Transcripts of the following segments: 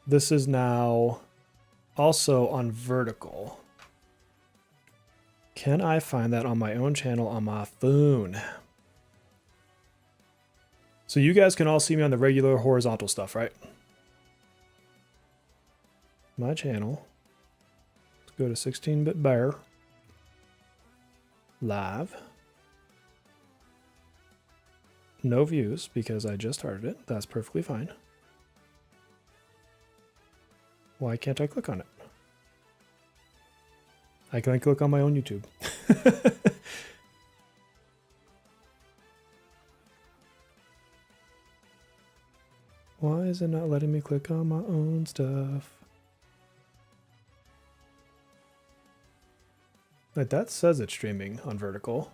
this is now also on vertical. Can I find that on my own channel on my phone? So you guys can all see me on the regular horizontal stuff, right? My channel. Let's go to 16-bit bear. Live. No views because I just started it. That's perfectly fine. Why can't I click on it? I can click on my own YouTube. Why is it not letting me click on my own stuff? Like, that says it's streaming on vertical.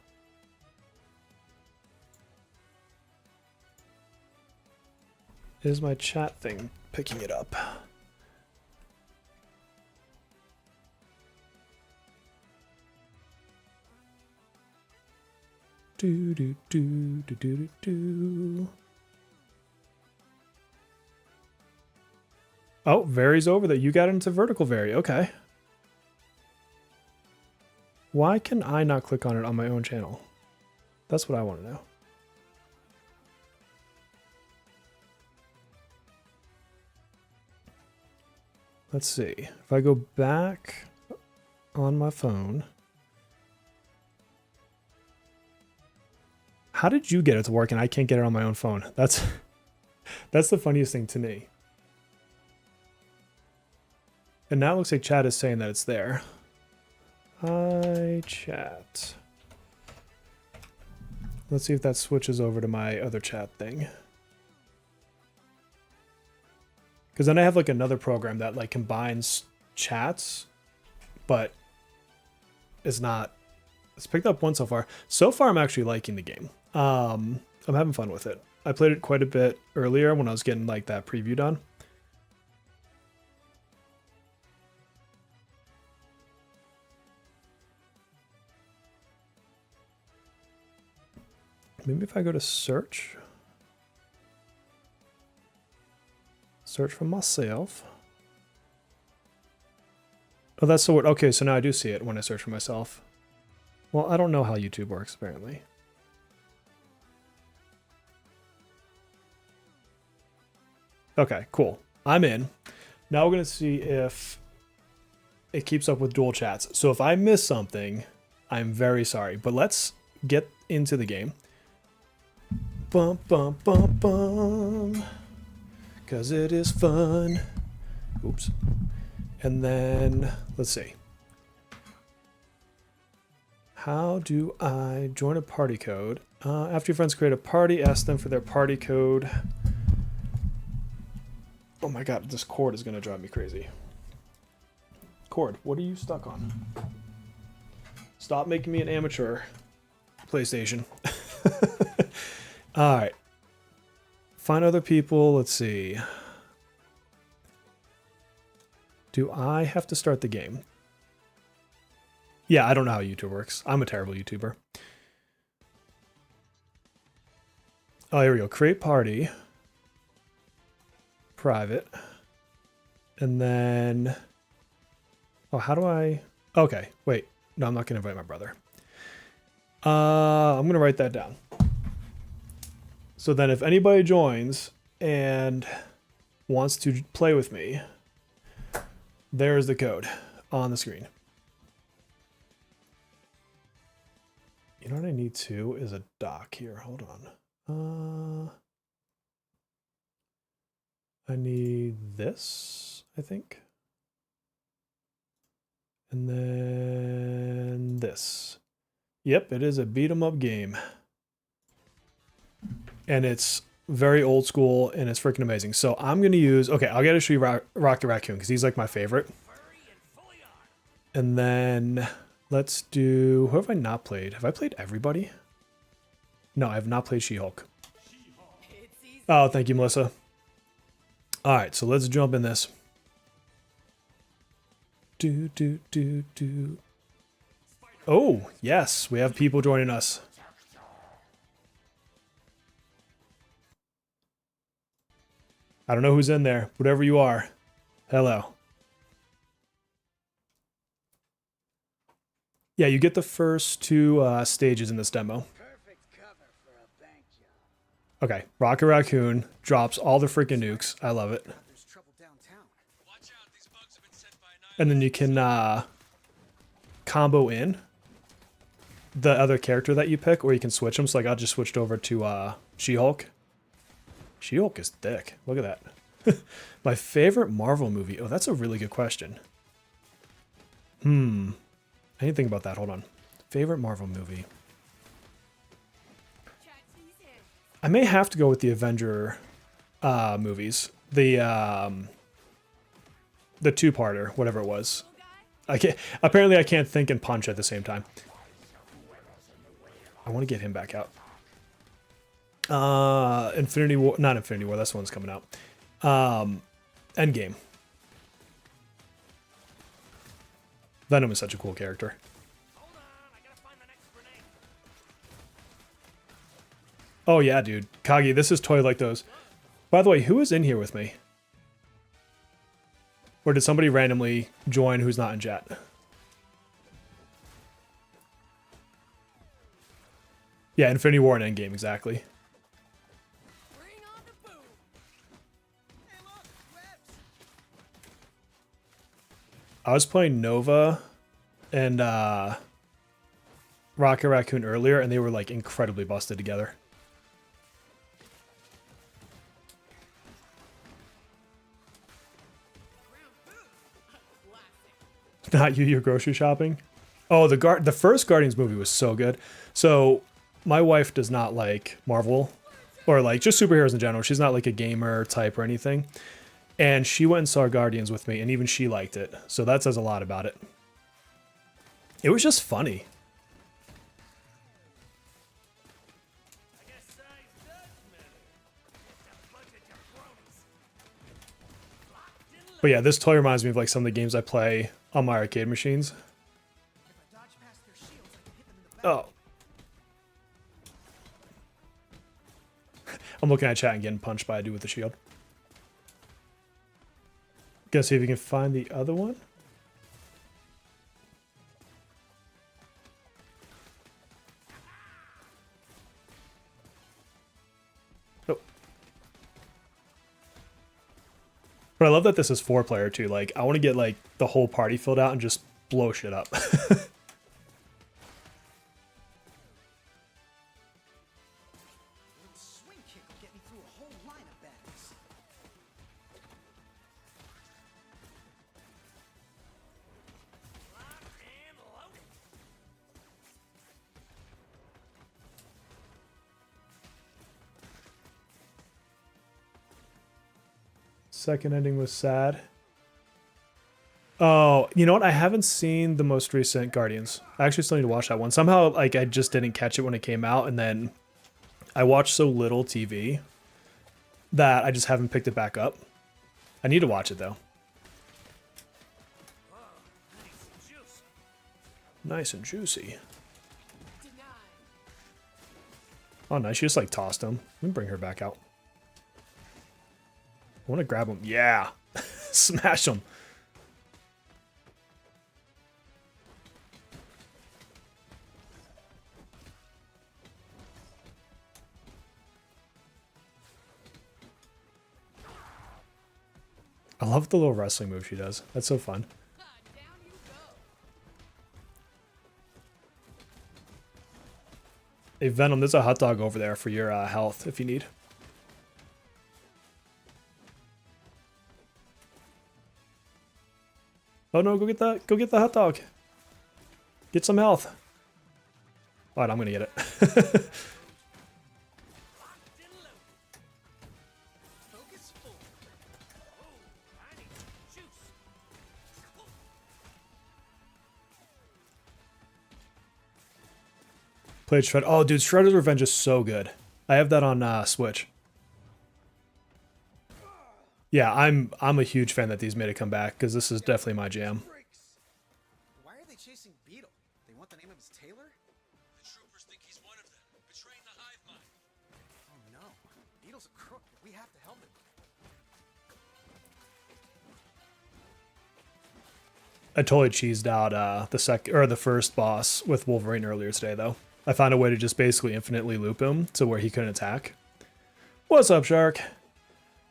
Is my chat thing picking it up? Do do do do do do. Oh, Vary's over there. You got into vertical Vary. Okay. Why can I not click on it on my own channel? That's what I want to know. Let's see. If I go back on my phone. How did you get it to work and I can't get it on my own phone? That's the funniest thing to me. And now it looks like chat is saying that it's there. Hi, chat. Let's see if that switches over to my other chat thing. Because then I have like another program that like combines chats, but it's not. It's picked up one so far. So far, I'm actually liking the game. I'm having fun with it. I played it quite a bit earlier when I was getting like that preview done. Maybe if I go to search for myself. Oh, that's so weird. Okay, so now I do see it when I search for myself. Well, I don't know how YouTube works, apparently. Okay, cool. I'm in. Now we're going to see if it keeps up with dual chats. So if I miss something, I'm very sorry. But let's get into the game. Bum, bum, bum, bum. Because it is fun. Oops. And then, let's see. How do I join a party code? After your friends create a party, ask them for their party code. Oh my god, this cord is going to drive me crazy. Cord, what are you stuck on? Stop making me an amateur, PlayStation. Alright. Find other people. Let's see. Do I have to start the game? Yeah, I don't know how YouTube works. I'm a terrible YouTuber. Oh, here we go. Create party. Private. And then... Oh, how do I... Okay, wait. No, I'm not going to invite my brother. I'm going to write that down. So then if anybody joins and wants to play with me, there's the code on the screen. You know what I need too is a dock here. Hold on. I need this, I think. And then this. Yep, it is a beat 'em up game. And it's very old school and it's freaking amazing. So I'm going to use, okay, I'll get to show you Rock the Raccoon because he's like my favorite. And then let's do, who have I not played? Have I played everybody? No, I have not played She-Hulk. Oh, thank you, Melissa. All right, so let's jump in this. Do. Oh, yes, we have people joining us. I don't know who's in there, whatever you are. Hello. Yeah, you get the first two stages in this demo. Okay, Rocket Raccoon drops all the freaking nukes. I love it. And then you can combo in the other character that you pick, or you can switch them. So like I just switched over to She-Hulk. She-Hulk is thick. Look at that. My favorite Marvel movie. Oh, that's a really good question. I didn't think about that. Hold on. Favorite Marvel movie. I may have to go with the Avenger movies. The two-parter, whatever it was. I can't. Apparently, I can't think and punch at the same time. I want to get him back out. Infinity War, not Infinity War. That's the one's coming out. Endgame. Venom is such a cool character. Oh yeah, dude. Kagi, this is totally like those. By the way, who is in here with me? Or did somebody randomly join who's not in chat? Yeah, Infinity War and Endgame, exactly. I was playing Nova and Rocket Raccoon earlier, and they were like incredibly busted together. Not you, you're grocery shopping? Oh, the first Guardians movie was so good. So my wife does not like Marvel or like just superheroes in general. She's not like a gamer type or anything. And she went and saw Guardians with me, and even she liked it. So that says a lot about it. It was just funny. But yeah, this toy reminds me of like some of the games I play on my arcade machines. Oh. I'm looking at chat and getting punched by a dude with the shield. Gonna see if you can find the other one. Oh. But I love that this is 4-player too. Like, I want to get like the whole party filled out and just blow shit up. Second ending was sad. Oh, you know what? I haven't seen the most recent Guardians. I actually still need to watch that one. Somehow, like, I just didn't catch it when it came out, and then I watched so little TV that I just haven't picked it back up. I need to watch it, though. Nice and juicy. Oh, nice. She just, like, tossed him. Let me bring her back out. I want to grab him. Yeah. Smash him. I love the little wrestling move she does. That's so fun. Hey, Venom, there's a hot dog over there for your health if you need. Oh no, go get that. Go get the hot dog. Get some health. Alright, I'm gonna get it. Played Shred. Oh, dude, Shredder's Revenge is so good. I have that on Switch. Yeah, I'm a huge fan that these made it come back because this is definitely my jam. Why are they chasing Beetle? They want the name of his tailor? The troopers think he's one of them, betraying the hive mind. Oh no, Beetle's a crook. We have to help him. I totally cheesed out the first boss with Wolverine earlier today though. I found a way to just basically infinitely loop him to where he couldn't attack. What's up, Shark?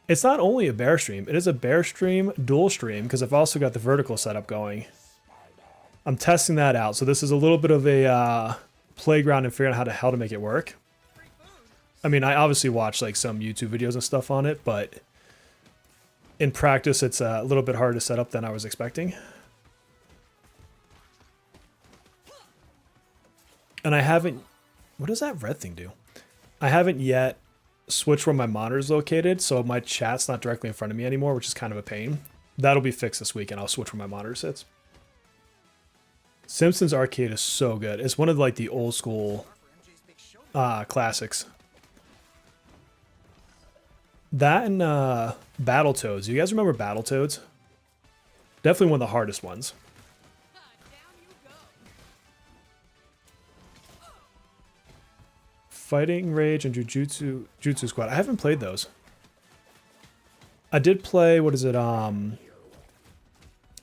It's not only a bear stream, it is a bear stream dual stream because I've also got the vertical setup going. I'm testing that out, so this is a little bit of a playground and figuring out how the hell to make it work. I mean, I obviously watched like some YouTube videos and stuff on it, but in practice, it's a little bit harder to set up than I was expecting. And I haven't... What does that red thing do? I haven't yet switched where my monitor is located, so my chat's not directly in front of me anymore, which is kind of a pain. That'll be fixed this week, and I'll switch where my monitor sits. Simpsons Arcade is so good. It's one of like the old school classics. That and Battletoads. You guys remember Battletoads? Definitely one of the hardest ones. Fighting Rage and Jutsu Squad. I haven't played those. I did play, what is it,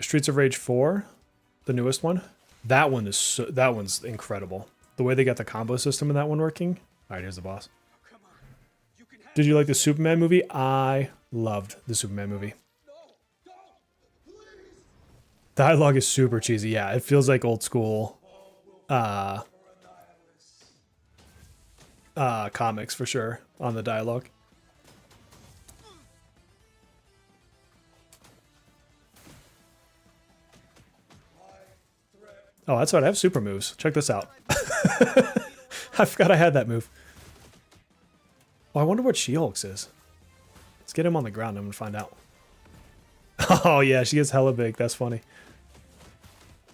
Streets of Rage 4, the newest one. That one is that one's incredible. The way they got the combo system in that one working. All right, here's the boss. Did you like the Superman movie? I loved the Superman movie. Dialogue is super cheesy. Yeah, it feels like old school comics for sure on the dialogue. Oh, that's right. I have super moves. Check this out. I forgot I had that move. Oh, I wonder what She-Hulk's is. Let's get him on the ground. I'm going to find out. Oh, yeah. She gets hella big. That's funny.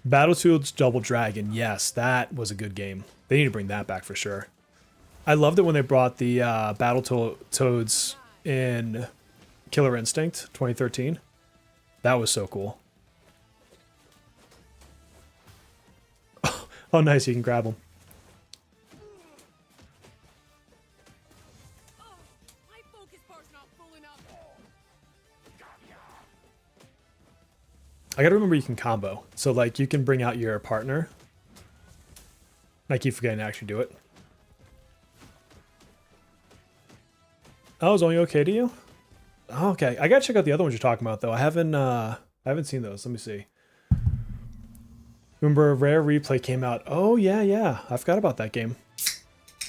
Battletoads Double Dragon. Yes, that was a good game. They need to bring that back for sure. I loved it when they brought the Battletoads in Killer Instinct 2013. That was so cool. Oh, nice. You can grab them. I gotta remember you can combo. So, like, you can bring out your partner. I keep forgetting to actually do it. Oh, it's only okay to you? Oh, okay. I gotta check out the other ones you're talking about, though. I haven't seen those. Let me see. Remember, Rare Replay came out. Oh, yeah, yeah. I forgot about that game.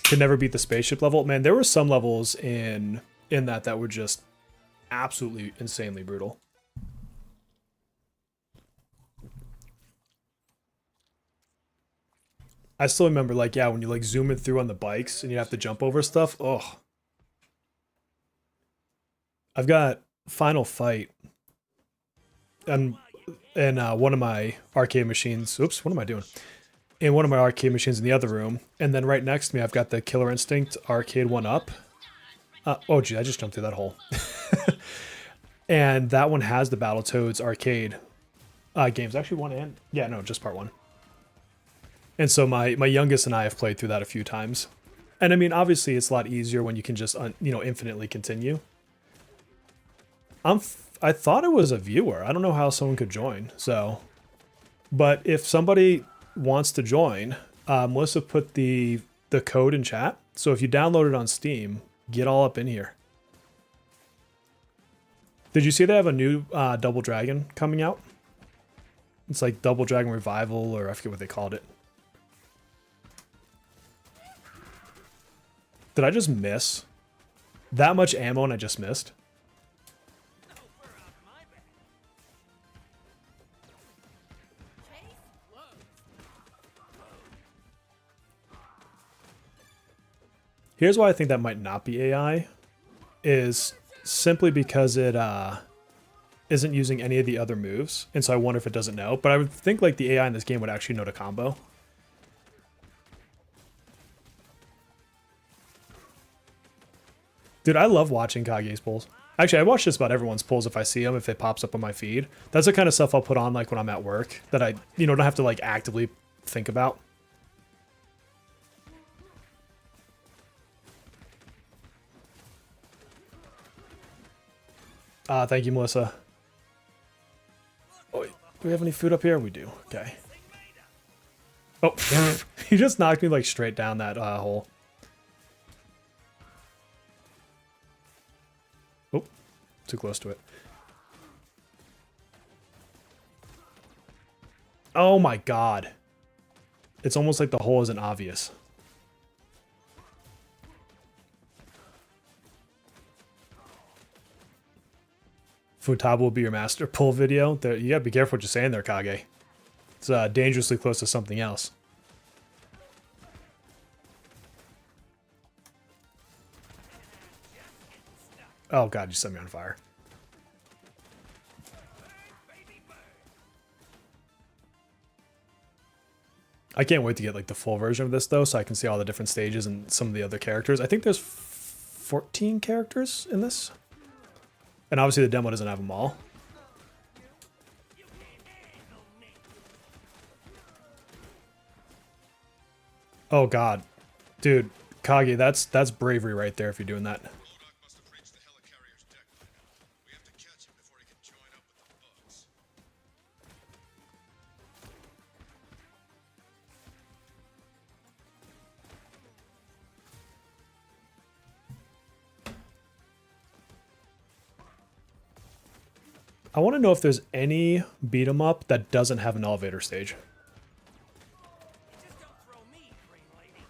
Could never beat the spaceship level. Man, there were some levels in that were just absolutely insanely brutal. I still remember, like, yeah, when you, like, zoom it through on the bikes and you have to jump over stuff. Oh. I've got Final Fight and one of my arcade machines. Oops, what am I doing? In one of my arcade machines in the other room. And then right next to me, I've got the Killer Instinct arcade one up. Oh, gee, I just jumped through that hole. And that one has the Battletoads arcade games. Actually, one and... Yeah, no, just part one. And so my youngest and I have played through that a few times. And I mean, obviously, it's a lot easier when you can just, infinitely continue. I thought it was a viewer. I don't know how someone could join. So, but if somebody wants to join, Melissa put the code in chat. So if you download it on Steam, get all up in here. Did you see they have a new Double Dragon coming out? It's like Double Dragon Revival, or I forget what they called it. Did I just miss that much ammo and I just missed? Here's why I think that might not be AI, is simply because it isn't using any of the other moves, and so I wonder if it doesn't know. But I would think like the AI in this game would actually know to combo. Dude, I love watching Kage's pulls. Actually, I watch just about everyone's pulls if I see them, if it pops up on my feed. That's the kind of stuff I'll put on like when I'm at work that I, don't have to like actively think about. Thank you, Melissa. Do we have any food up here? We do. Okay. Oh, he just knocked me like straight down that hole. Oh, too close to it. Oh my god. It's almost like the hole isn't obvious. Futaba will be your master pull video. There, you gotta be careful what you're saying there, Kage. It's dangerously close to something else. Oh god, you set me on fire. I can't wait to get like the full version of this though, so I can see all the different stages and some of the other characters. I think there's 14 characters in this. And obviously the demo doesn't have them all. Oh god. Dude, Kage, that's bravery right there if you're doing that. Modok must have reached the helicarrier's deck by now. We have to catch him before he can join up with the bugs. I want to know if there's any beat 'em up that doesn't have an elevator stage. Just don't throw me, green lady.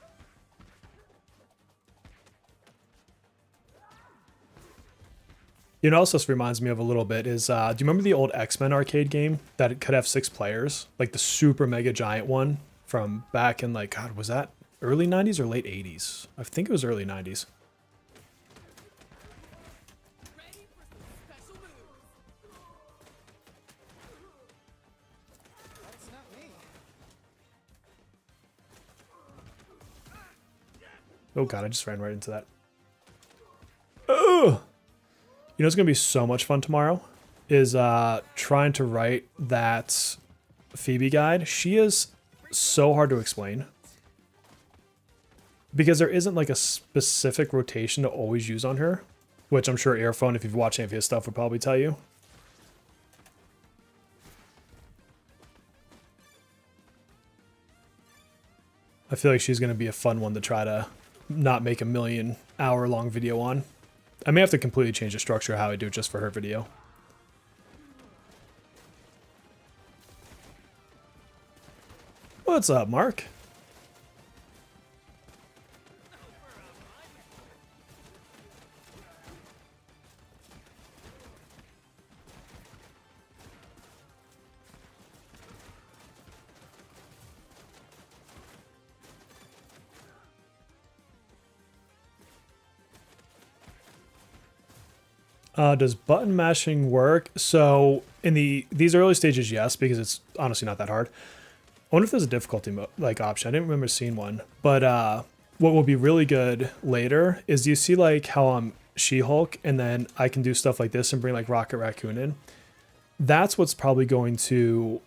You know, what else this reminds me of a little bit is, do you remember the old X-Men arcade game that it could have 6 players? Like the super mega giant one from back in like, God, was that early 90s or late 80s? I think it was early 90s. Ready for some special moves. That's not me. Oh god, I just ran right into that. Oh! You know what's going to be so much fun tomorrow? Is trying to write that Phoebe guide. She is so hard to explain. Because there isn't like a specific rotation to always use on her. Which I'm sure Earphone, if you've watched any of his stuff, would probably tell you. I feel like she's going to be a fun one to try to not make a 1,000,000-hour-long video on. I may have to completely change the structure of how I do it just for her video. What's up, Mark? Does button mashing work? So in these early stages, yes, because it's honestly not that hard. I wonder if there's a difficulty like option. I didn't remember seeing one. But what will be really good later is you see like how I'm She-Hulk and then I can do stuff like this and bring like Rocket Raccoon in. That's what's probably going to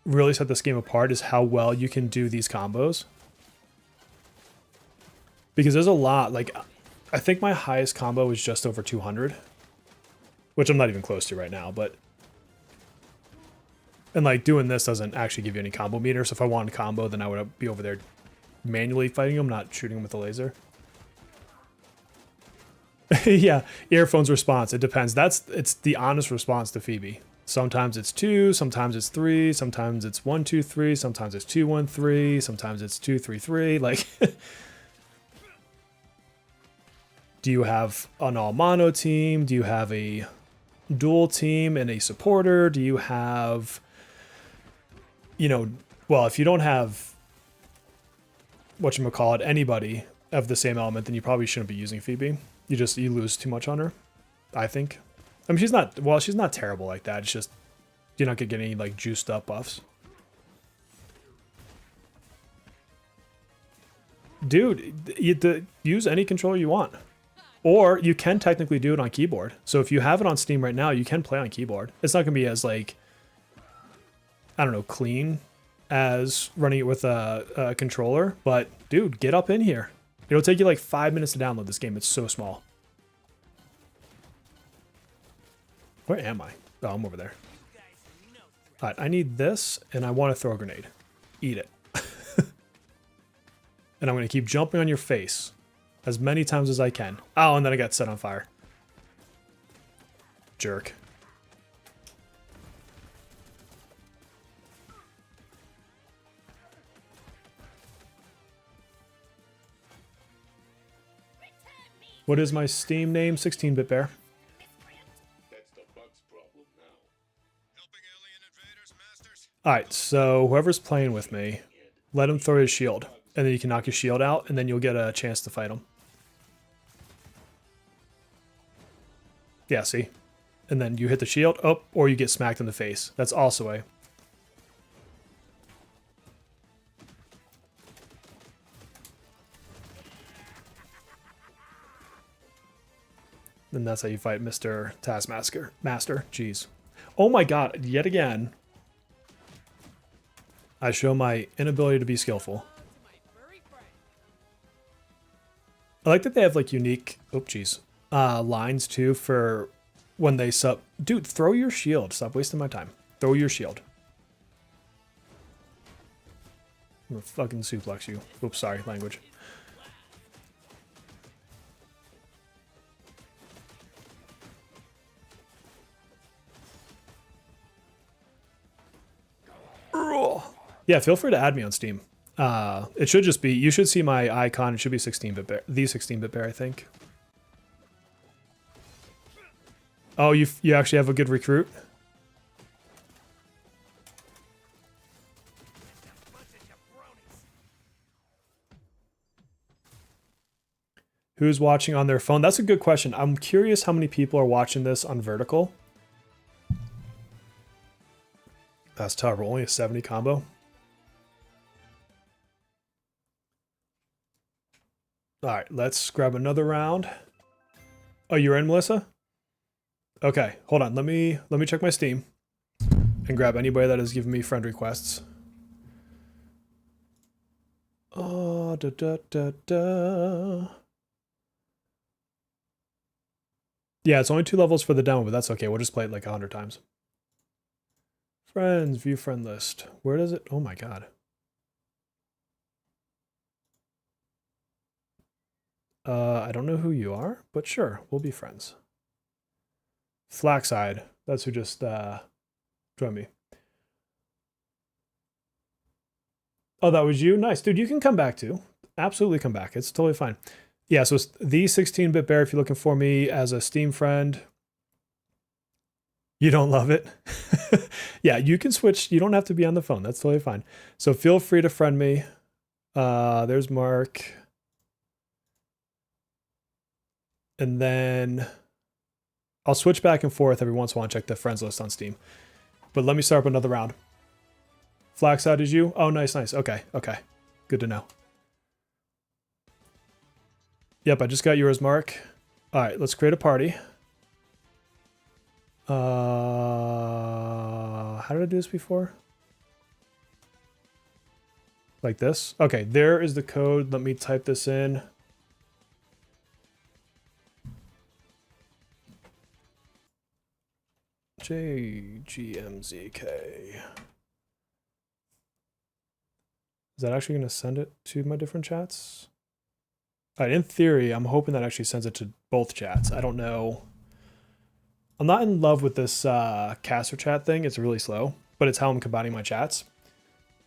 really set this game apart, is how well you can do these combos. Because there's a lot, like I think my highest combo is just over 200, which I'm not even close to right now, but and like doing this doesn't actually give you any combo meter, so if I wanted combo, then I would be over there manually fighting him, not shooting him with a laser. Yeah, Earphone's response, it depends. It's the honest response to Phoebe. Sometimes it's 2, sometimes it's 3, sometimes it's 1 2 3, sometimes it's 2 1 3, sometimes it's 2 3 3. Like, do you have an all mono team? Do you have a dual team and a supporter? Do you have, you know, well, if you don't have whatchamacallit, anybody of the same element, then you probably shouldn't be using Phoebe. You lose too much on her, I think. I mean, she's not terrible like that. It's just you're not gonna get any like juiced up buffs. Dude, use any controller you want. Or you can technically do it on keyboard. So if you have it on Steam right now, you can play on keyboard. It's not gonna be as like, I don't know, clean as running it with a controller, but dude, get up in here. It'll take you like 5 minutes to download this game. It's so small. Where am I? Oh, I'm over there. You guys are no threat. All right, I need this, and I want to throw a grenade. Eat it. And I'm going to keep jumping on your face as many times as I can. Oh, and then I got set on fire. Jerk. What is my Steam name? 16-bit bear. That's the bug's problem now. Helping alien invaders, masters? Alright, so whoever's playing with me, let him throw his shield. And then you can knock his shield out, and then you'll get a chance to fight him. Yeah, see? And then you hit the shield, oh, or you get smacked in the face. That's also a... And that's how you fight Mr. Taskmaster. Master, jeez. Oh my god, yet again. I show my inability to be skillful. I like that they have like unique, oh jeez, lines too for when they sub. Dude, throw your shield. Stop wasting my time. Throw your shield. I'm gonna fucking suplex you. Oops, sorry, language. Yeah, feel free to add me on Steam. It should just be, you should see my icon. It should be 16-bit bear, the 16-bit bear, I think. Oh, you actually have a good recruit? Who's watching on their phone? That's a good question. I'm curious how many people are watching this on vertical. That's terrible. Only a 70 combo. All right, let's grab another round. Oh, you're in, Melissa? Okay, hold on. Let me check my Steam and grab anybody that has given me friend requests. Oh, da da da da. Yeah, it's only 2 levels for the demo, but that's okay. We'll just play it like 100 times. Friends, view friend list. Where does it? Oh my god. I don't know who you are, but sure, we'll be friends. Flaxside, that's who just joined me. Oh, that was you? Nice. Dude, you can come back too. Absolutely come back. It's totally fine. Yeah, so it's the 16-bit bear if you're looking for me as a Steam friend. You don't love it? Yeah, you can switch. You don't have to be on the phone. That's totally fine. So feel free to friend me. There's Mark. And then I'll switch back and forth every once in a while and check the friends list on Steam. But let me start up another round. Flaxside is you? Oh, nice, nice. Okay, okay. Good to know. Yep, I just got yours, Mark. All right, let's create a party. How did I do this before? Like this? Okay, there is the code. Let me type this in. JGMZK. Is that actually going to send it to my different chats? All right, in theory, I'm hoping that actually sends it to both chats. I don't know. I'm not in love with this caster chat thing. It's really slow, but it's how I'm combining my chats,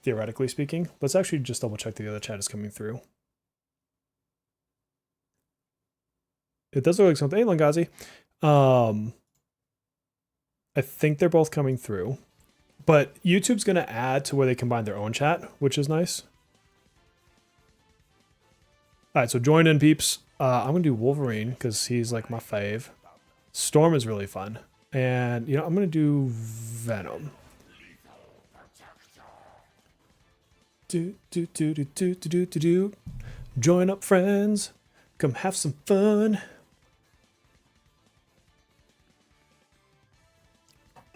theoretically speaking. Let's actually just double check the other chat is coming through. It does look like something. Hey, Langazi. I think they're both coming through, but YouTube's going to add to where they combine their own chat, which is nice. All right, so join in, peeps. I'm going to do Wolverine because he's like my fave. Storm is really fun. And, you know, I'm going to do Venom. Do. Join up, friends. Come have some fun.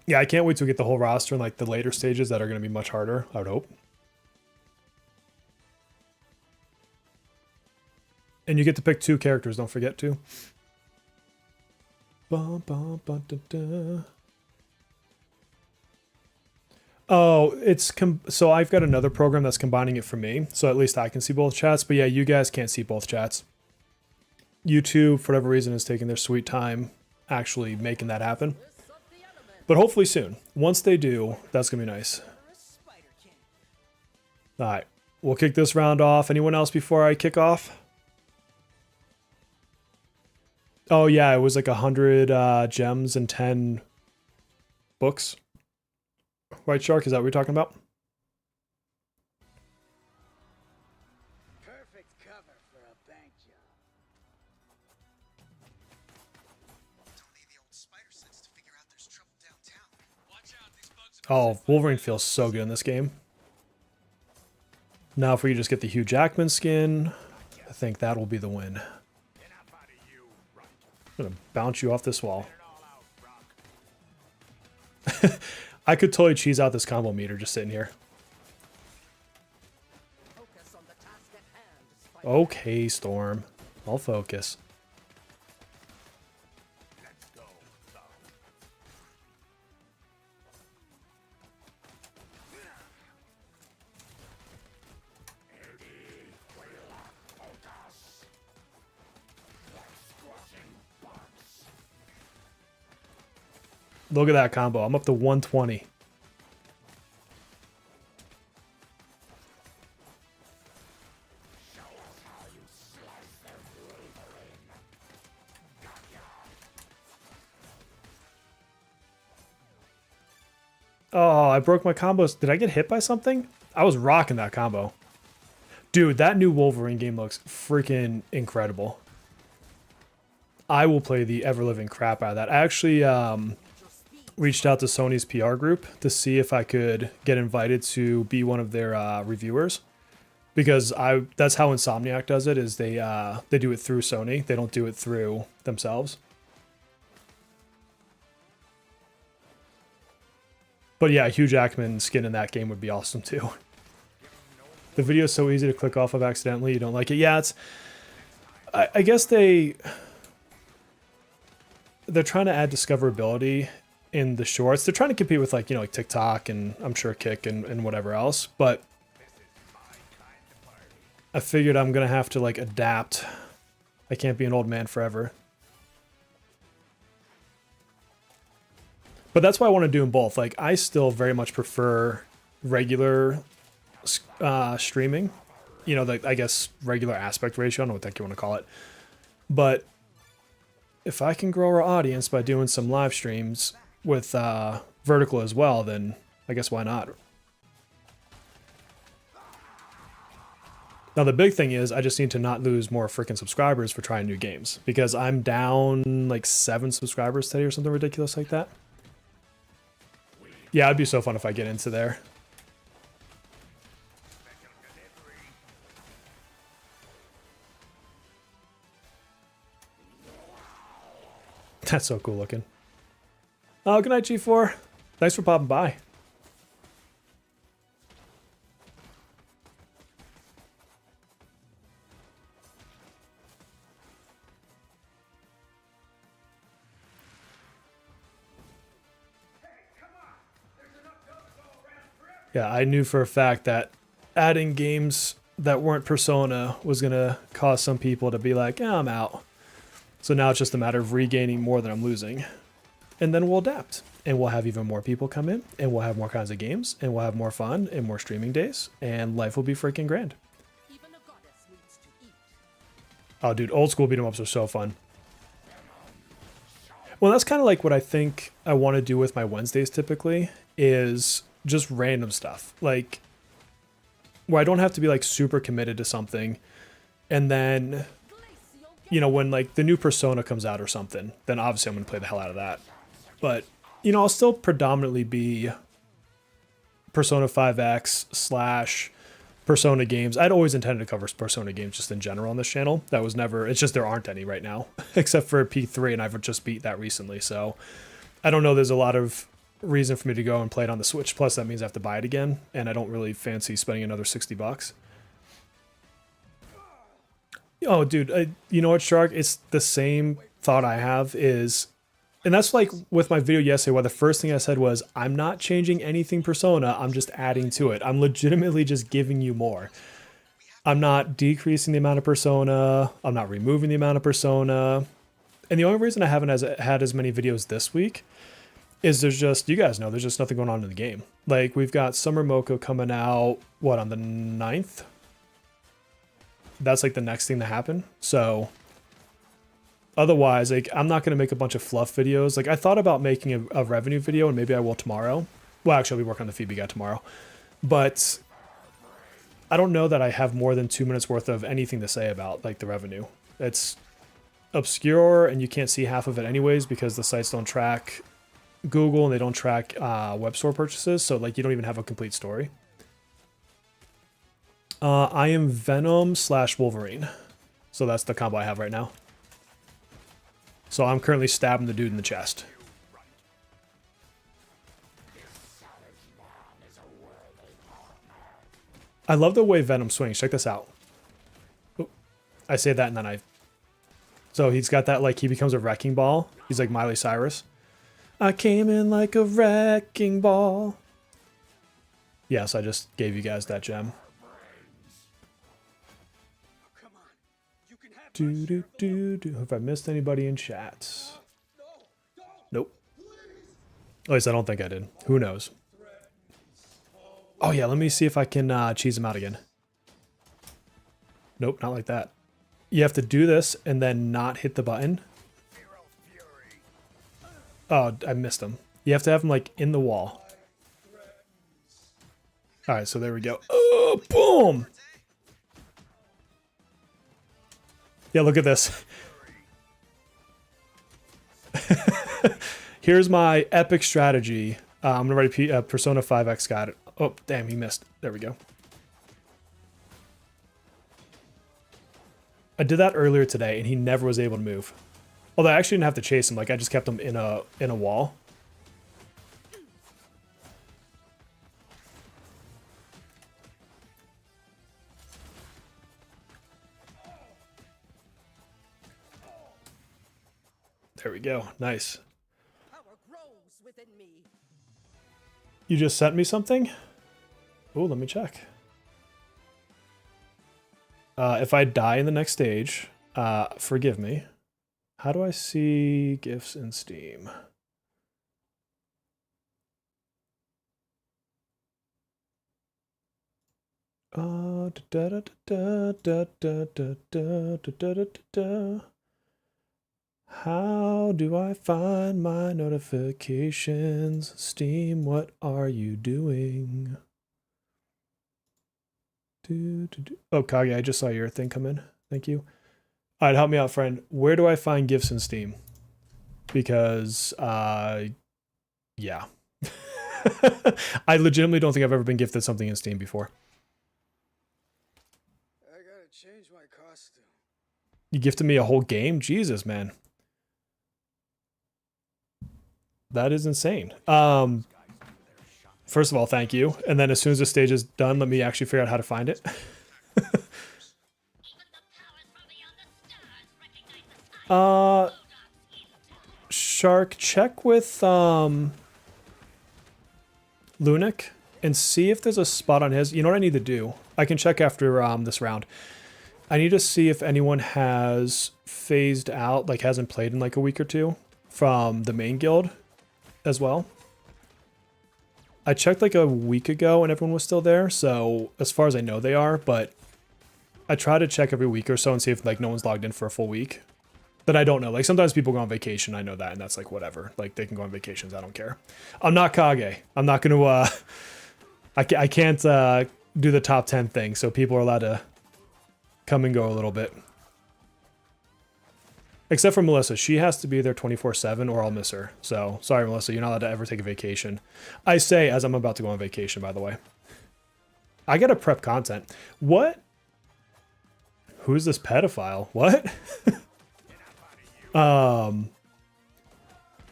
Yeah, I can't wait to get the whole roster in like the later stages that are going to be much harder, I would hope. And you get to pick 2 characters, don't forget to. Bum, bum, bum, da, da. Oh, so I've got another program that's combining it for me, so at least I can see both chats. But yeah, you guys can't see both chats. YouTube, for whatever reason, is taking their sweet time actually making that happen. But hopefully soon. Once they do, that's gonna be nice. All right, we'll kick this round off. Anyone else before I kick off? Oh yeah, it was like 100 gems and 10 books. White Shark, is that what you're talking about? Perfect cover for a bank job. Don't need the old spider sense to figure out there's trouble downtown. Watch out, these bugs Oh, Wolverine feels so good in this game. Now if we just get the Hugh Jackman skin, I think that will be the win. I'm gonna bounce you off this wall. I could totally cheese out this combo meter just sitting here. Okay, Storm. I'll focus. Look at that combo. I'm up to 120. Oh, I broke my combos. Did I get hit by something? I was rocking that combo. Dude, that new Wolverine game looks freaking incredible. I will play the ever-living crap out of that. I actually reached out to Sony's PR group to see if I could get invited to be one of their reviewers. Because that's how Insomniac does it, is they do it through Sony. They don't do it through themselves. But yeah, Hugh Jackman skin in that game would be awesome too. The video is so easy to click off of accidentally. You don't like it. Yeah, it's... I guess they're trying to add discoverability in the shorts. They're trying to compete with like, like TikTok and I'm sure Kick and whatever else. But I figured I'm going to have to like adapt. I can't be an old man forever. But that's why I want to do them both. Like, I still very much prefer regular streaming. I guess regular aspect ratio. I don't know what the heck you want to call it. But if I can grow our audience by doing some live streams with vertical as well, then I guess why not? Now, the big thing is I just need to not lose more freaking subscribers for trying new games. Because I'm down like 7 subscribers today or something ridiculous like that. Yeah, it'd be so fun if I get into there. That's so cool looking. Oh, good night, G4. Thanks for popping by. Yeah, I knew for a fact that adding games that weren't Persona was going to cause some people to be like, yeah, I'm out. So now it's just a matter of regaining more than I'm losing. And then we'll adapt. And we'll have even more people come in. And we'll have more kinds of games. And we'll have more fun and more streaming days. And life will be freaking grand. Oh, dude, old school beat 'em ups are so fun. Well, that's kind of like what I think I want to do with my Wednesdays typically, is just random stuff. Like, where I don't have to be like super committed to something. And then, when like the new Persona comes out or something, then obviously I'm going to play the hell out of that. But, I'll still predominantly be Persona 5X / Persona games. I'd always intended to cover Persona games just in general on this channel. That was never, it's just there aren't any right now, except for P3, and I've just beat that recently. So I don't know, there's a lot of reason for me to go and play it on the Switch. Plus that means I have to buy it again, and I don't really fancy spending another $60. Oh, dude, you know what, Shark? It's the same thought I have is And that's like with my video yesterday, where the first thing I said was, I'm not changing anything Persona, I'm just adding to it. I'm legitimately just giving you more. I'm not decreasing the amount of Persona, I'm not removing the amount of Persona. And the only reason I haven't had as many videos this week is there's just, you guys know, there's just nothing going on in the game. Like, we've got Summer Moko coming out, what, on the 9th? That's like the next thing to happen. So otherwise, like, I'm not going to make a bunch of fluff videos. Like, I thought about making a revenue video, and maybe I will tomorrow. Well, actually, I'll be working on the Phoebe guy tomorrow. But I don't know that I have more than 2 minutes worth of anything to say about, like, the revenue. It's obscure, and you can't see half of it anyways because the sites don't track Google and they don't track web store purchases. So, like, you don't even have a complete story. I am Venom / Wolverine. So that's the combo I have right now. So I'm currently stabbing the dude in the chest. I love the way Venom swings. Check this out. Oop. I say that and then I... So he's got that, like, he becomes a wrecking ball. He's like Miley Cyrus. I came in like a wrecking ball. Yes, I just gave you guys that gem. Come on. You can have Have I missed anybody in chat? Nope. At least I don't think I did. Who knows? Oh yeah, let me see if I can cheese him out again. Nope, not like that. You have to do this and then not hit the button. Oh, I missed him. You have to have him, like, in the wall. Alright, so there we go. Oh, boom! Yeah, look at this. Here's my epic strategy. I'm going to write Persona 5X got it. Oh, damn, he missed. There we go. I did that earlier today, and he never was able to move. Although I actually didn't have to chase him. Like, I just kept him in a wall. There we go. Nice. Power grows within me. You just sent me something? Oh, let me check. If I die in the next stage, forgive me. How do I see gifts in Steam? How do I find my notifications? Steam, what are you doing? Oh, Kage, I just saw your thing come in. Thank you. All right, help me out, friend. Where do I find gifts in Steam? Because, yeah. I legitimately don't think I've ever been gifted something in Steam before. I gotta change my costume. You gifted me a whole game? Jesus, man. That is insane. First of all, thank you. And then as soon as the stage is done, let me actually figure out how to find it. Shark, check with Lunic and see if there's a spot on his. You know what I need to do? I can check after this round. I need to see if anyone has phased out, like hasn't played in like a week or two from the main guild as well. I checked like a week ago and everyone was still there, so as far as I know they are, but I try to check every week or so and see if like no one's logged in for a full week. But I don't know. Like sometimes people go on vacation, I know that, and that's like whatever. Like they can go on vacations, I don't care. I'm not Kage. I'm not gonna I can't do the top 10 thing, so people are allowed to come and go a little bit. Except for Melissa. She has to be there 24/7 or I'll miss her. So, sorry, Melissa. You're not allowed to ever take a vacation. I say as I'm about to go on vacation, by the way. I gotta prep content. What? Who's this pedophile? What?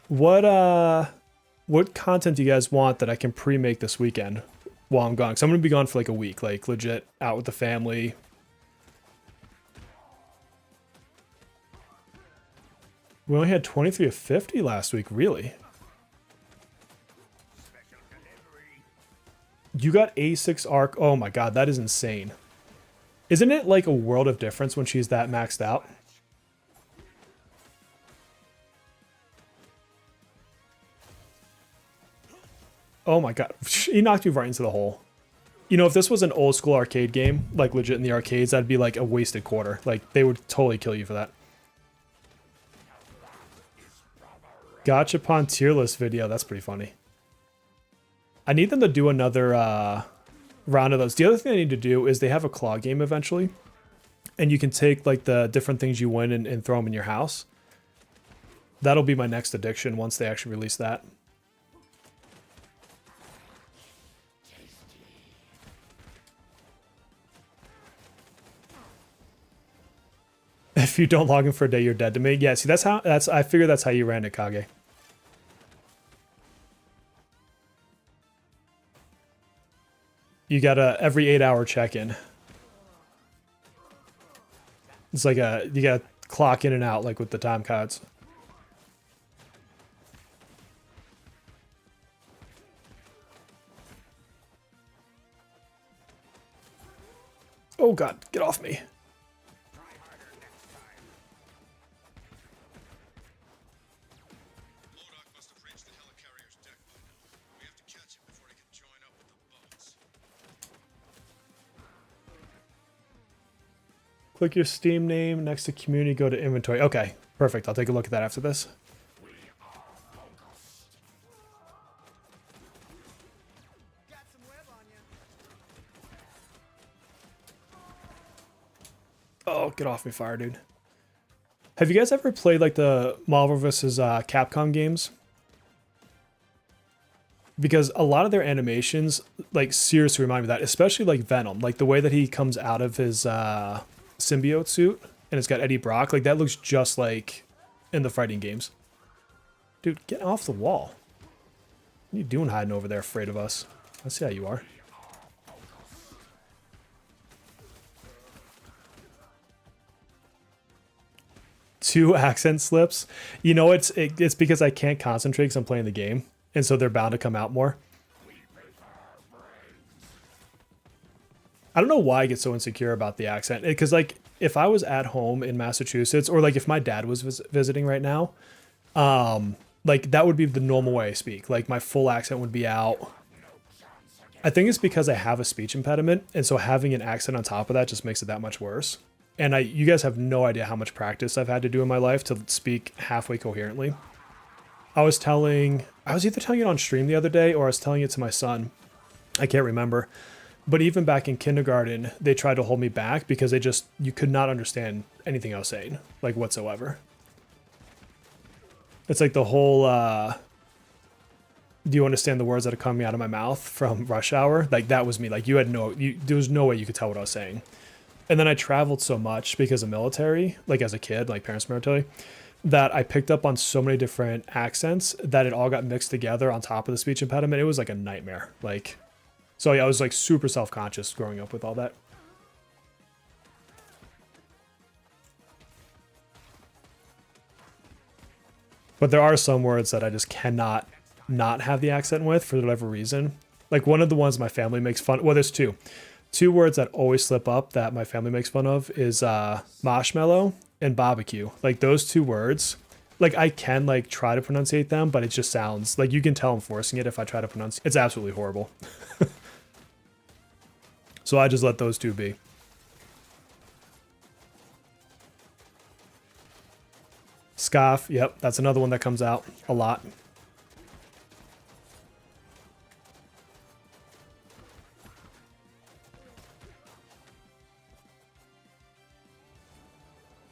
What content do you guys want that I can pre-make this weekend while I'm gone? Because I'm going to be gone for like a week. Like, legit, out with the family. We only had 23 of 50 last week, really? You got A6 arc. Oh my god, that is insane. Isn't it like a world of difference when she's that maxed out? Oh my god, he knocked me right into the hole. You know, if this was an old school arcade game, like legit in the arcades, that'd be like a wasted quarter. Like, they would totally kill you for that. Gachapon tier list video, that's pretty funny. I need them to do another round of those. The other thing I need to do is they have a claw game eventually. And you can take like the different things you win and throw them in your house. That'll be my next addiction once they actually release that. If you don't log in for a day, you're dead to me. Yeah, see, I figure that's how you ran it, Kage. You got a every 8-hour check-in. It's like you gotta clock in and out like with the time cards. Oh god, get off me. Lodok must have reached the helicarrier's deck by now. We have to catch him before he can join up with the bots. Click your Steam name next to community, go to inventory. Okay, perfect. I'll take a look at that after this. Got some web on you. Oh, get off me, fire, dude. Have you guys ever played like the Marvel vs. Capcom games? Because a lot of their animations, like, seriously remind me of that, especially like Venom, like the way that he comes out of his symbiote suit and it's got Eddie Brock, like that looks just like in the fighting games. Dude, get off the wall. What are you doing hiding over there afraid of us? I see how you are. Two accent slips. You know, it's because I can't concentrate because I'm playing the game, and so they're bound to come out more. I don't know why I get so insecure about the accent, because like if I was at home in Massachusetts, or like if my dad was visiting right now, like that would be the normal way I speak. Like my full accent would be out. I think it's because I have a speech impediment, and so having an accent on top of that just makes it that much worse. And you guys have no idea how much practice I've had to do in my life to speak halfway coherently. I was either telling it on stream the other day or I was telling it to my son. I can't remember. But even back in kindergarten, they tried to hold me back because you could not understand anything I was saying, like whatsoever. It's like the whole, do you understand the words that are coming out of my mouth from Rush Hour? Like that was me. Like there was no way you could tell what I was saying. And then I traveled so much because of military, like as a kid, like parents military, that I picked up on so many different accents that it all got mixed together on top of the speech impediment. It was like a nightmare. Like, so yeah, I was like super self-conscious growing up with all that. But there are some words that I just cannot not have the accent with for whatever reason. Like one of the ones my family makes fun. Well, there's two. Two words that always slip up that my family makes fun of is marshmallow and barbecue. Like those two words, like I can like try to pronunciate them, but it just sounds like you can tell I'm forcing it if I try to pronounce. It's absolutely horrible. So I just let those two be. Scoff, yep, that's another one that comes out a lot.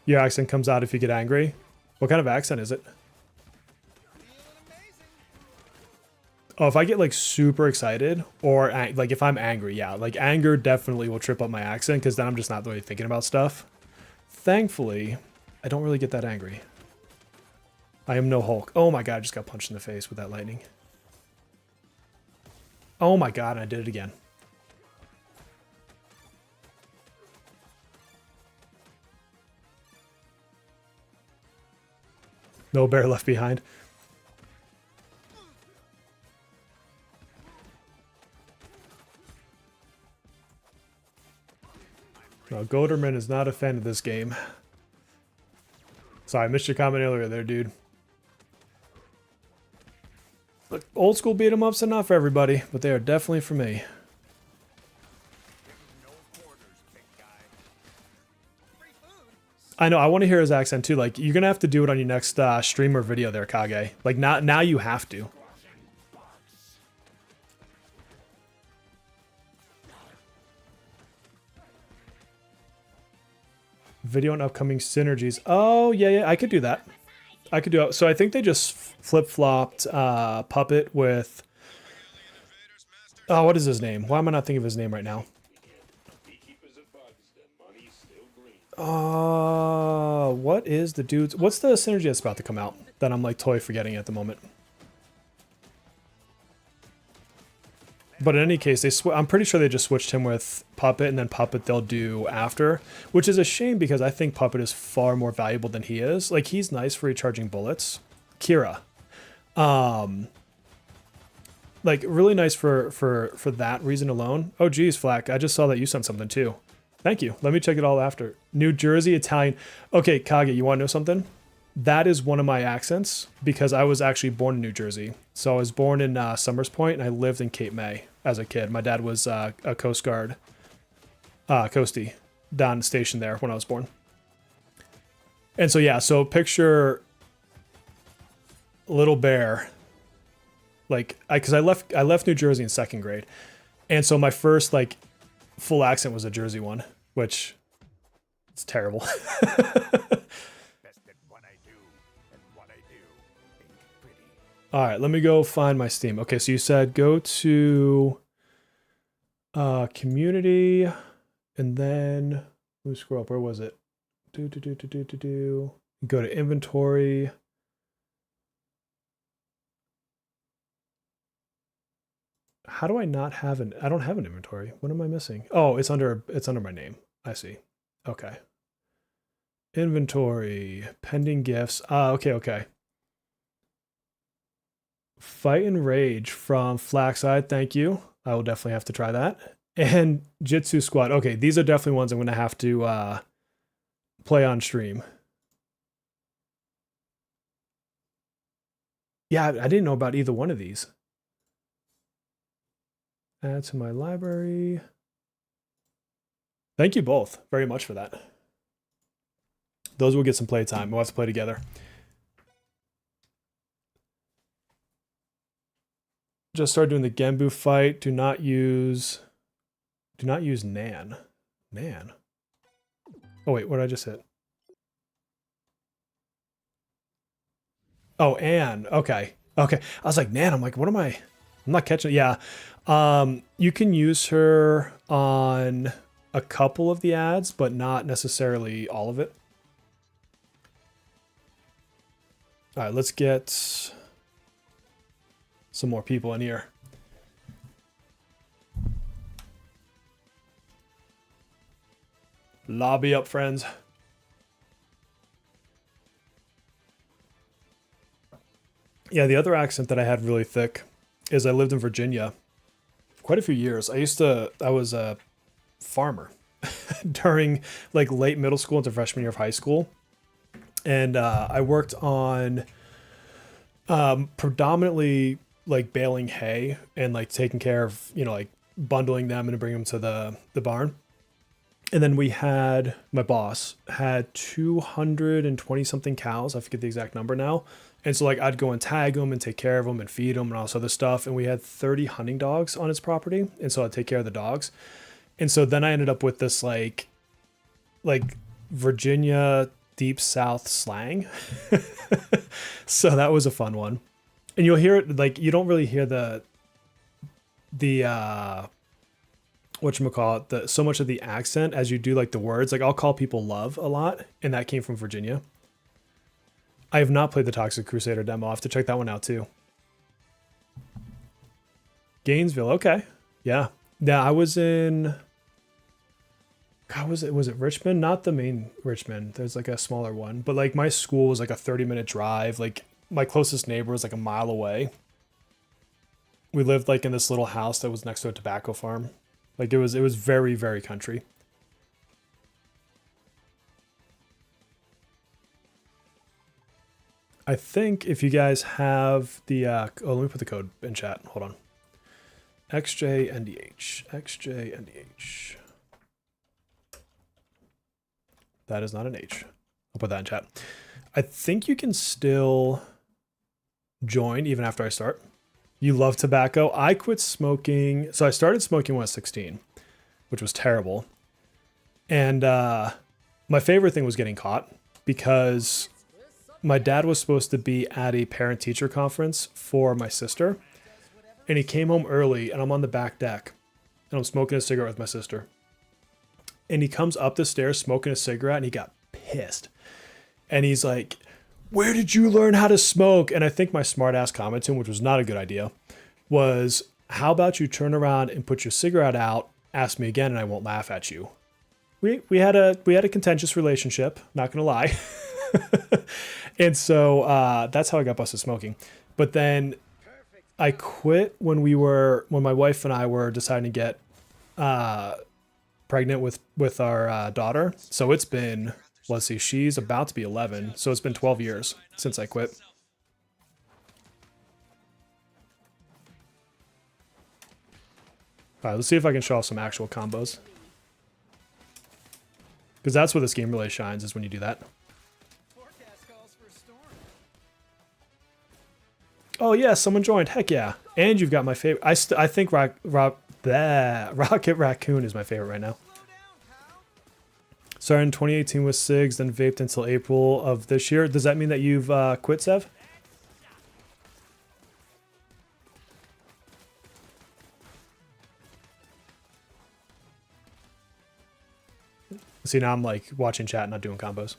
Your accent comes out if you get angry. What kind of accent is it? Oh, if I get like super excited or like if I'm angry, yeah, like anger definitely will trip up my accent because then I'm just not really thinking about stuff. Thankfully, I don't really get that angry. I am no Hulk. Oh my god, I just got punched in the face with that lightning. Oh my god, I did it again. No bear left behind. No, Goderman is not a fan of this game. Sorry, I missed your comment earlier there, dude. Look, old school beat 'em ups are not for everybody, but they are definitely for me. I know, I want to hear his accent too. Like, you're gonna have to do it on your next stream or video there, Kage. Like, now you have to. Video and upcoming synergies. Oh, yeah, I could do that. I could do it. So I think they just flip-flopped Puppet with... Oh, what is his name? Why am I not thinking of his name right now? Beekeepers of bugs, their money's still green. What is the dude's... What's the synergy that's about to come out that I'm like totally forgetting at the moment? But in any case, I'm pretty sure they just switched him with Puppet, and then Puppet they'll do after, which is a shame because I think Puppet is far more valuable than he is. Like, he's nice for recharging bullets. Kira. Like, really nice for that reason alone. Oh, geez, Flack, I just saw that you sent something too. Thank you. Let me check it all after. New Jersey, Italian. Okay, Kage, you want to know something? That is one of my accents because I was actually born in New Jersey. So I was born in Summers Point, and I lived in Cape May as a kid. My dad was a Coast Guard, coastie, down stationed there when I was born. And so, yeah, so picture Little Bear. Like, because I left New Jersey in 2nd grade. And so my first, like, full accent was a Jersey one, which it's terrible. All right, let me go find my Steam. Okay, so you said go to community, and then let me scroll up. Where was it? Go to inventory. How do I not have an? I don't have an inventory. What am I missing? Oh, it's under my name. I see. Okay. Inventory, pending gifts. Okay. Fight and Rage from Flaxside, thank you. I will definitely have to try that. And Jitsu Squad. Okay, these are definitely ones I'm going to have to play on stream. Yeah, I didn't know about either one of these. Add to my library. Thank you both very much for that. Those will get some playtime. We'll have to play together. Just started doing the Genbu fight. Do not use Nan. Nan. Oh wait, what did I just hit? Oh, Anne. Okay. I was like, Nan. I'm like, what am I? I'm not catching it. Yeah. You can use her on a couple of the ads, but not necessarily all of it. All right, let's get some more people in here. Lobby up, friends. Yeah, the other accent that I had really thick is I lived in Virginia quite a few years. I was a farmer during like late middle school into freshman year of high school. And I worked on predominantly like baling hay and like taking care of, like bundling them and bringing them to the barn. And then my boss had 220 something cows. I forget the exact number now. And so like I'd go and tag them and take care of them and feed them and all this other stuff. And we had 30 hunting dogs on his property. And so I'd take care of the dogs. And so then I ended up with this like Virginia deep South slang. So that was a fun one. And you'll hear it, like, you don't really hear the whatchamacallit, so much of the accent as you do like the words. Like I'll call people love a lot, and that came from Virginia. I have not played the Toxic Crusader demo. I'll have to check that one out too. Gainesville, okay. Yeah. I was in how was it? Was it Richmond? Not the main Richmond. There's like a smaller one, but like my school was like a 30-minute drive. Like my closest neighbor was like a mile away. We lived like in this little house that was next to a tobacco farm. Like it was very, very country. I think if you guys have the, oh, let me put the code in chat. Hold on. XJNDH. XJNDH. That is not an H. I'll put that in chat. I think you can still join even after I start. You love tobacco. I quit smoking. So I started smoking when I was 16, which was terrible. And my favorite thing was getting caught because my dad was supposed to be at a parent-teacher conference for my sister. And he came home early and I'm on the back deck and I'm smoking a cigarette with my sister. And he comes up the stairs smoking a cigarette and he got pissed. And he's like, where did you learn how to smoke? And I think my smart ass comment to him, which was not a good idea, was how about you turn around and put your cigarette out, ask me again, and I won't laugh at you. We had a contentious relationship, not gonna lie. And so that's how I got busted smoking. But then I quit when my wife and I were deciding to get pregnant with our daughter. So it's been, let's see, she's about to be 11. So it's been 12 years since I quit. All right, let's see if I can show off some actual combos. Because that's where this game really shines, is when you do that. Forecast calls for a storm. Oh yeah, someone joined. Heck yeah. And you've got my favorite. I think Rocket Raccoon is my favorite right now. Slow down, pal. Started in 2018 with SIGs, then vaped until April of this year. Does that mean that you've quit, Sev? See, now I'm like watching chat, not doing combos.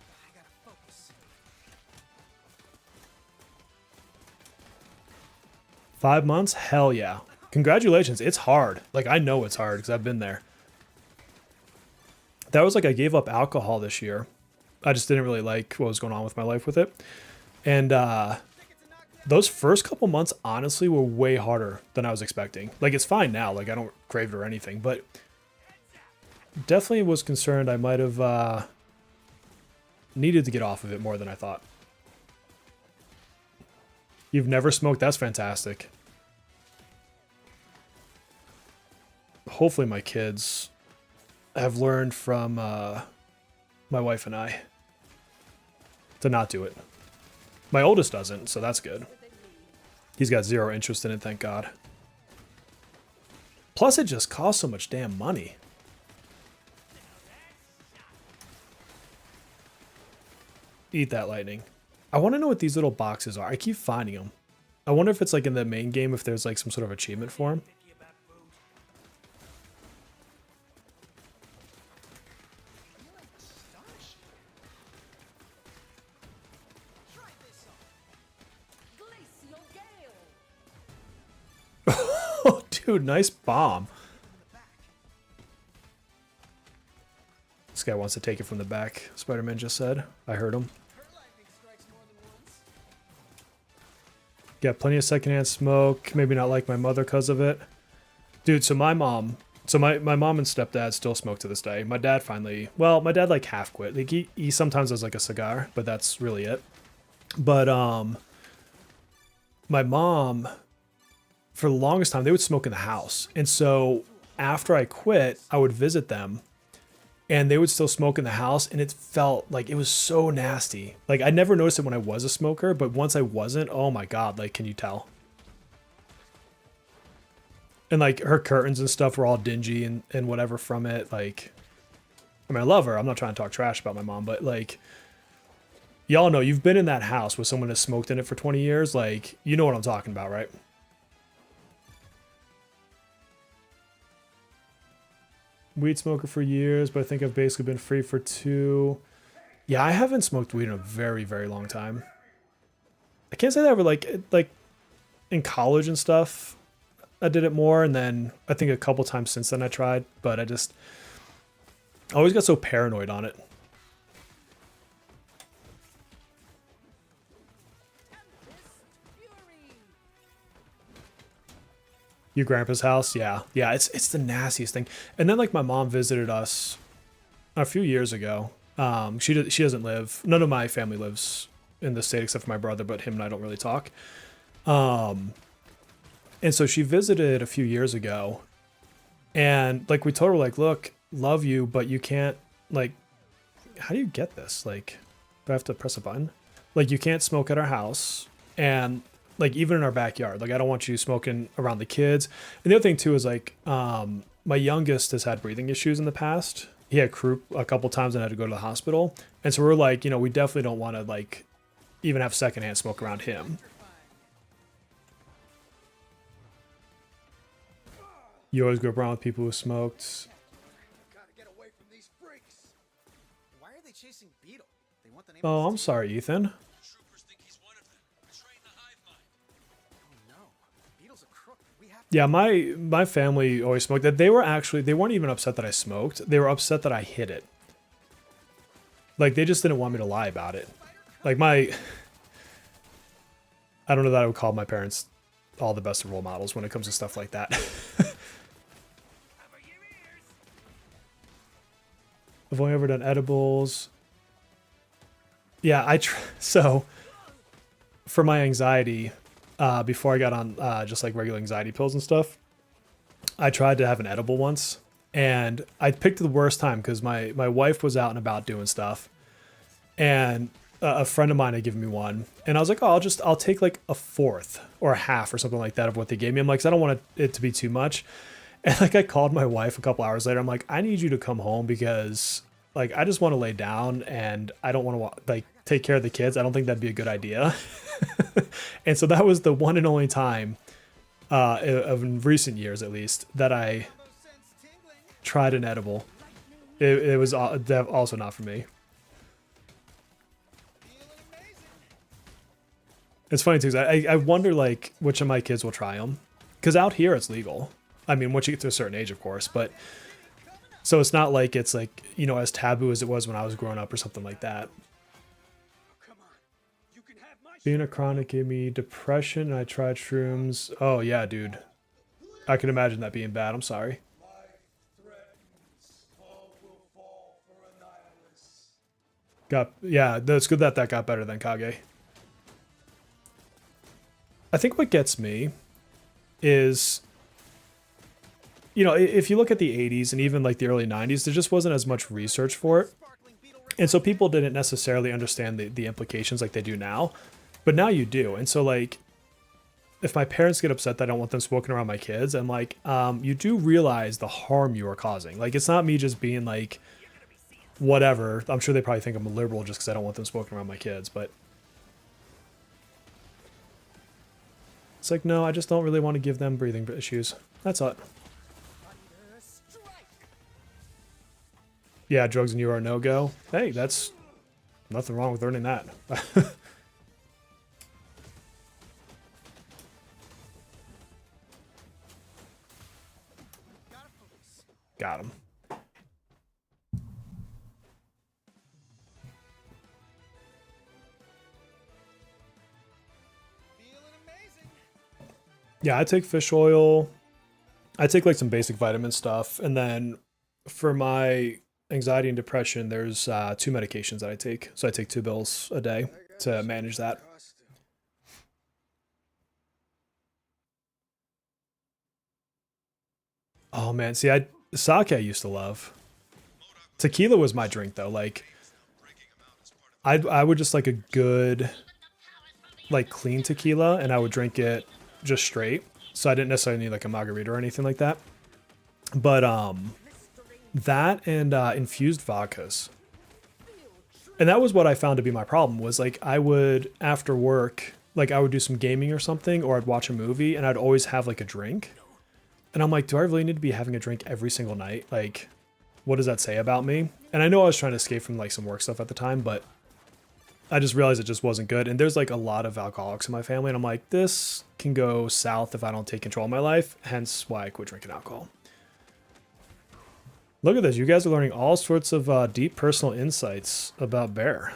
I gotta focus. 5 months? Hell yeah. Congratulations. It's hard. Like, I know it's hard because I've been there. That was like I gave up alcohol this year. I just didn't really like what was going on with my life with it. And those first couple months, honestly, were way harder than I was expecting. Like, it's fine now. Like, I don't crave it or anything. But definitely was concerned I might have needed to get off of it more than I thought. You've never smoked? That's fantastic. Hopefully my kids have learned from my wife and I to not do it. My oldest doesn't, so that's good. He's got zero interest in it, thank God. Plus, it just costs so much damn money. Eat that lightning. I want to know what these little boxes are. I keep finding them. I wonder if it's like in the main game, if there's like some sort of achievement for them. Oh, dude, nice bomb. This guy wants to take it from the back, Spider-Man just said. I heard him. Her lightning strikes more than once. Got plenty of secondhand smoke. Maybe not like my mother because of it. Dude, so my mom... So my mom and stepdad still smoke to this day. My dad finally... Well, my dad like half quit. Like he sometimes does like a cigar, but that's really it. But my mom... For the longest time, they would smoke in the house. And so after I quit, I would visit them and they would still smoke in the house. And it felt like it was so nasty. Like I never noticed it when I was a smoker, but once I wasn't, oh my God, like, can you tell? And like her curtains and stuff were all dingy and whatever from it. Like, I mean, I love her. I'm not trying to talk trash about my mom, but like, y'all know you've been in that house with someone that smoked in it for 20 years. Like, you know what I'm talking about, right? Weed smoker for years, but I think I've basically been free for 2. Yeah, I haven't smoked weed in a very, very long time. I can't say that ever like in college and stuff. I did it more, and then I think a couple times since then I tried, but I always got so paranoid on it. Your grandpa's house, yeah, yeah. It's the nastiest thing. And then like my mom visited us a few years ago. She doesn't live. None of my family lives in the state except for my brother, but him and I don't really talk. And so she visited a few years ago, and like we told her like, look, love you, but you can't like. How do you get this? Like, do I have to press a button? Like, you can't smoke at our house, and like even in our backyard. Like, I don't want you smoking around the kids. And the other thing too is like, my youngest has had breathing issues in the past. He had croup a couple times and had to go to the hospital. And so we're like, we definitely don't want to like even have secondhand smoke around him. You always go around with people who smoked. Gotta get away from these freaks. Why are they chasing Beetle? They want the name Oh, of I'm this sorry, Ethan. Troopers think he's one of them. Betraying the hive mind. team. Oh no. Beetle's a crook. We have to Yeah, my family always smoked. That they weren't even upset that I smoked. They were upset that I hid it. Like they just didn't want me to lie about it. Like I don't know that I would call my parents all the best of role models when it comes to stuff like that. I've only ever done edibles. Yeah, so for my anxiety, before I got on just like regular anxiety pills and stuff, I tried to have an edible once, and I picked the worst time because my wife was out and about doing stuff, and a friend of mine had given me one, and I was like, oh, I'll take like a fourth or a half or something like that of what they gave me. I'm like, 'cause I don't want it to be too much. And like I called my wife a couple hours later. I'm like, I need you to come home because like I just want to lay down and I don't want to like take care of the kids. I don't think that'd be a good idea. And so that was the one and only time of in recent years at least that I tried an edible. It was also not for me. It's funny too, 'cause I wonder like which of my kids will try them, because out here it's legal. I mean, once you get to a certain age, of course, but so it's not like it's like as taboo as it was when I was growing up or something like that. Come on. You can have my Being a chronic gave me depression, and I tried shrooms. Oh yeah, dude, I can imagine that being bad. I'm sorry. Yeah, that's good that got better than Kage. I think what gets me is, if you look at the 80s and even like the early 90s, there just wasn't as much research for it. sparkling Beetle. And so people didn't necessarily understand the implications like they do now. But now you do. And so like, if my parents get upset that I don't want them smoking around my kids, I'm like, you do realize the harm you are causing. Like, it's not me just being like, whatever. I'm sure they probably think I'm a liberal just because I don't want them smoking around my kids. But it's like, no, I just don't really want to give them breathing issues. That's it. Yeah, drugs and you are a no-go. Hey, that's nothing wrong with earning that. Gotta focus. Got him. Feeling amazing. Yeah, I take fish oil. I take like some basic vitamin stuff. And then for my anxiety and depression, there's 2 medications that I take. So I take 2 pills a day to manage that. Oh man, see, sake I used to love. Tequila was my drink though. Like, I would just like a good, like clean tequila, and I would drink it just straight. So I didn't necessarily need like a margarita or anything like that. But that and infused vodkas. And that was what I found to be my problem, was like I would, after work, like I would do some gaming or something, or I'd watch a movie and I'd always have like a drink. And I'm like, do I really need to be having a drink every single night? Like, what does that say about me? And I know I was trying to escape from like some work stuff at the time, but I just realized it just wasn't good. And there's like a lot of alcoholics in my family, and I'm like, this can go south if I don't take control of my life, hence why I quit drinking alcohol. Look at this. You guys are learning all sorts of deep personal insights about Bear.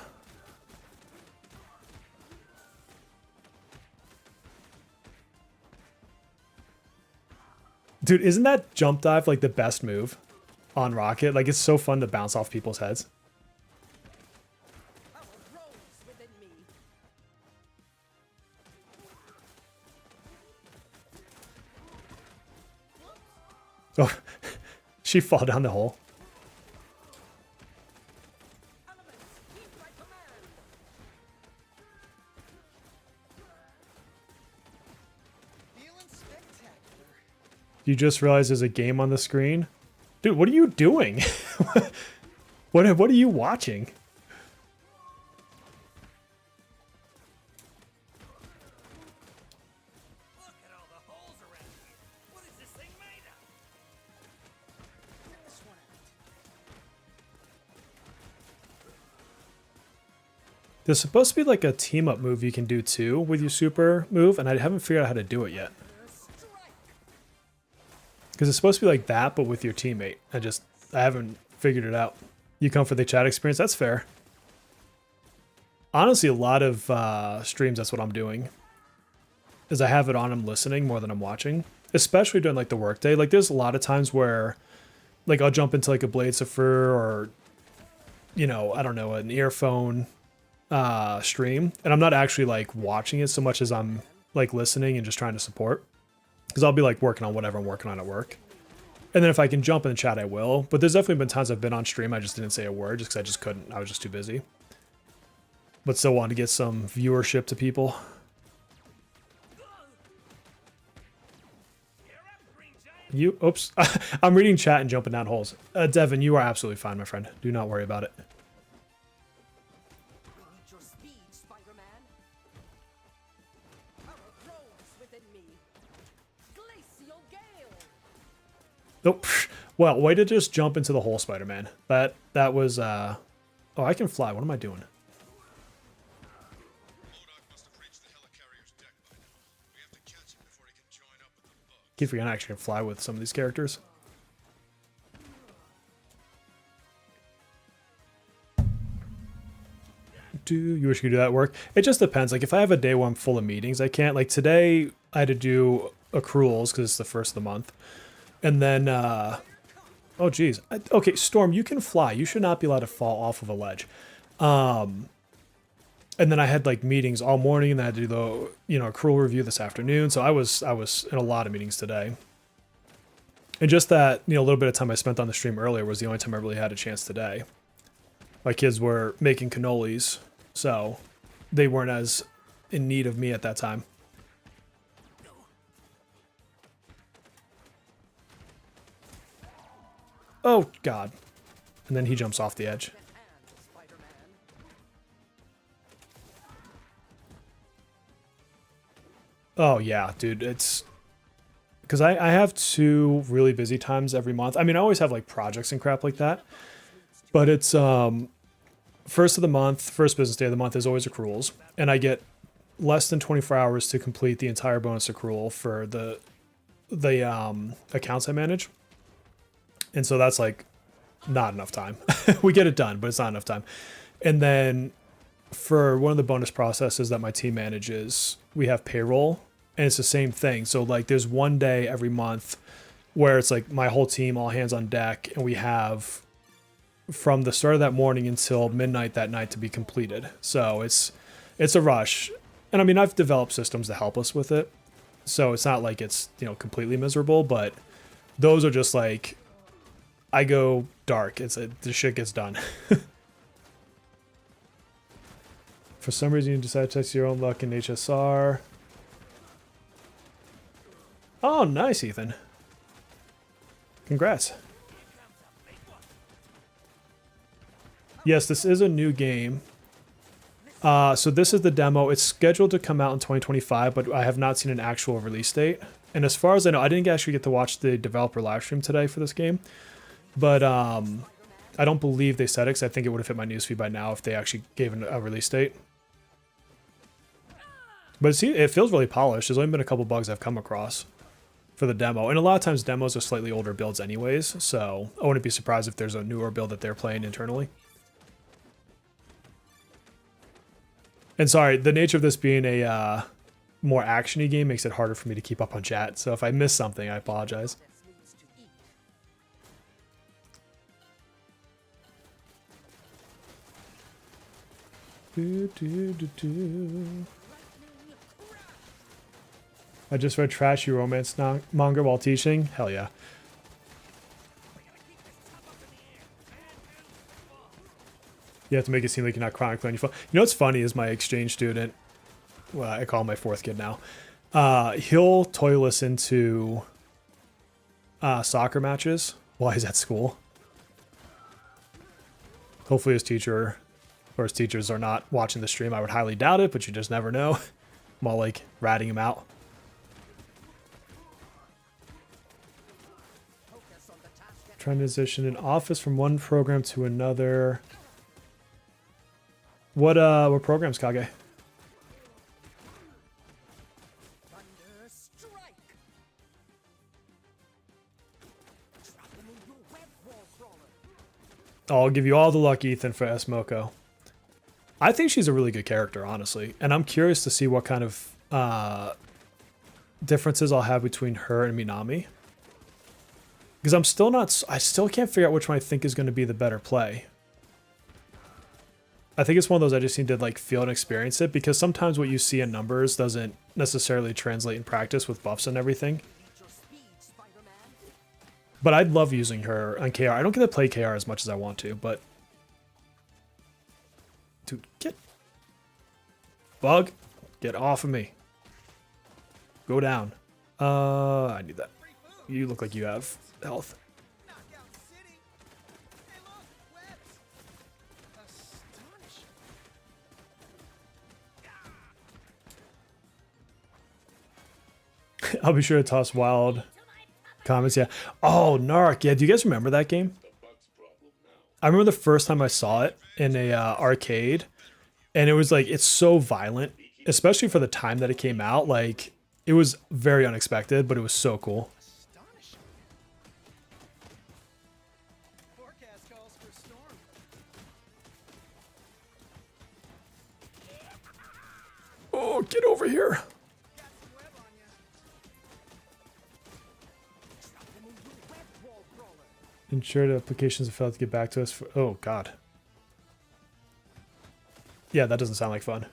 Dude, isn't that jump dive like the best move on Rocket? Like, it's so fun to bounce off people's heads. Power rose within me. Oh, she fall down the hole. Elements, keep my command. Feeling spectacular. You just realize there's a game on the screen? Dude, what are you doing? what are you watching? Look at all the holes around here. What is this thing made of? Get this one out. There's supposed to be like a team up move you can do too with your super move, and I haven't figured out how to do it yet. Strike. Because it's supposed to be like that, but with your teammate. I haven't figured it out. You come for the chat experience, that's fair. Honestly, a lot of streams, that's what I'm doing. Is I have it on, I'm listening more than I'm watching. Especially during like the workday. Like there's a lot of times where like I'll jump into like a Bladesifer or, you know, I don't know, an earphone stream. And I'm not actually like watching it so much as I'm like listening and just trying to support. Because I'll be like working on whatever I'm working on at work. And then if I can jump in the chat, I will. But there's definitely been times I've been on stream, I just didn't say a word just because I just couldn't. I was just too busy. But still wanted to get some viewership to people. You're up, Green Giant. Oops. I'm reading chat and jumping down holes. Devin, you are absolutely fine, my friend. Do not worry about it. We need your speed, Spider-Man. Power rose within me. Glacial gale. Nope. Well, way to just jump into the hole, Spider-Man. That was, oh, I can fly. What am I doing? Modok must have reached the helicarrier's deck by now. We have to catch him before he can join up with the bug. Keep forgetting I actually can fly with some of these characters. You wish you could do that work? It just depends. Like if I have a day where I'm full of meetings, I can't. Like today, I had to do accruals because it's the first of the month. And then, oh geez. Okay, Storm, you can fly. You should not be allowed to fall off of a ledge. And then I had like meetings all morning, and then I had to do the, you know, accrual review this afternoon. So I was in a lot of meetings today. And just that, you know, a little bit of time I spent on the stream earlier was the only time I really had a chance today. My kids were making cannolis, so they weren't as in need of me at that time. Oh, God. And then he jumps off the edge. And Spider-Man. Oh, yeah, dude. It's... Because I have 2 really busy times every month. I mean, I always have, like, projects and crap like that. But it's, first of the month, first business day of the month is always accruals. And I get less than 24 hours to complete the entire bonus accrual for the accounts I manage. And so that's like not enough time. We get it done, but it's not enough time. And then for one of the bonus processes that my team manages, we have payroll, and it's the same thing. So like there's one day every month where it's like my whole team, all hands on deck, and we have from the start of that morning until midnight that night to be completed. So it's a rush. And I mean, I've developed systems to help us with it. So it's not like it's, you know, completely miserable, but those are just like, I go dark. The shit gets done. For some reason, you decide to test your own luck in HSR. Oh, nice, Ethan. Congrats. Yes, this is a new game. So this is the demo. It's scheduled to come out in 2025, but I have not seen an actual release date. And as far as I know, I didn't actually get to watch the developer live stream today for this game. But I don't believe they said it, 'cause I think it would have hit my newsfeed by now if they actually gave a release date. But it feels really polished. There's only been a couple bugs I've come across for the demo. And a lot of times demos are slightly older builds anyways, so I wouldn't be surprised if there's a newer build that they're playing internally. And sorry, the nature of this being a more action-y game makes it harder for me to keep up on chat. So if I miss something, I apologize. I just read trashy romance manga while teaching. Hell yeah. You have to make it seem like you're not chronicling your phone. You know what's funny is my exchange student, well, I call him my fourth kid now. He'll toy listen to soccer matches while he's at school. Hopefully his teacher or his teachers are not watching the stream. I would highly doubt it, but you just never know. I'm all like ratting him out. Transition in office from one program to another. What programs, Kage? I'll give you all the luck, Ethan, for Smoko. I think she's a really good character, honestly. And I'm curious to see what kind of differences I'll have between her and Minami. Because I still can't figure out which one I think is going to be the better play. I think it's one of those I just need to like feel and experience it, because sometimes what you see in numbers doesn't necessarily translate in practice with buffs and everything. But I'd love using her on KR. I don't get to play KR as much as I want to, but... Dude, Bug, get off of me. Go down. I need that. You look like you have health. Knockout City. Hey, look, webs. Astonishing. I'll be sure to toss wild comments. Yeah. Oh, Narc. Yeah. Do you guys remember that game? I remember the first time I saw it in a arcade, and it was like, it's so violent, especially for the time that it came out. Like, it was very unexpected, but it was so cool. Astonishing. Forecast calls for storm. Oh, get over here. Got some web on ya. Ensure the applications have failed to get back to us. Oh, God. Yeah, that doesn't sound like fun.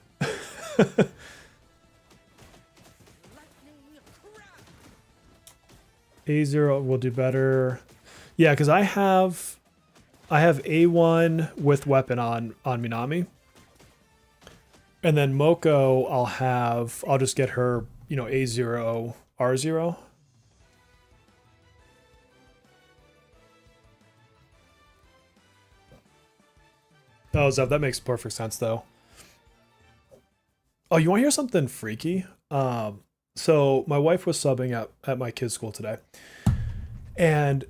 A0 will do better. Yeah, because I have A1 with weapon on Minami. And then Moko, I'll just get her, you know, A0, R0. Oh, Zev, that makes perfect sense, though. Oh, you want to hear something freaky? So my wife was subbing at my kid's school today, and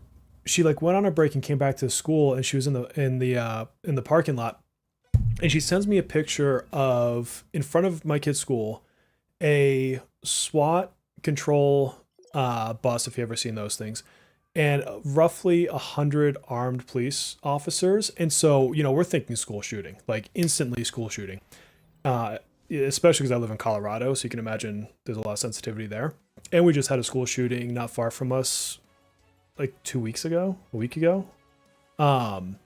she like went on a break and came back to school, and she was in the parking lot, and she sends me a picture of, in front of my kid's school, a SWAT control bus, if you've ever seen those things, and roughly 100 armed police officers. And so, you know, we're thinking school shooting, like instantly school shooting, especially because I live in Colorado, so you can imagine there's a lot of sensitivity there. And we just had a school shooting not far from us like a week ago. And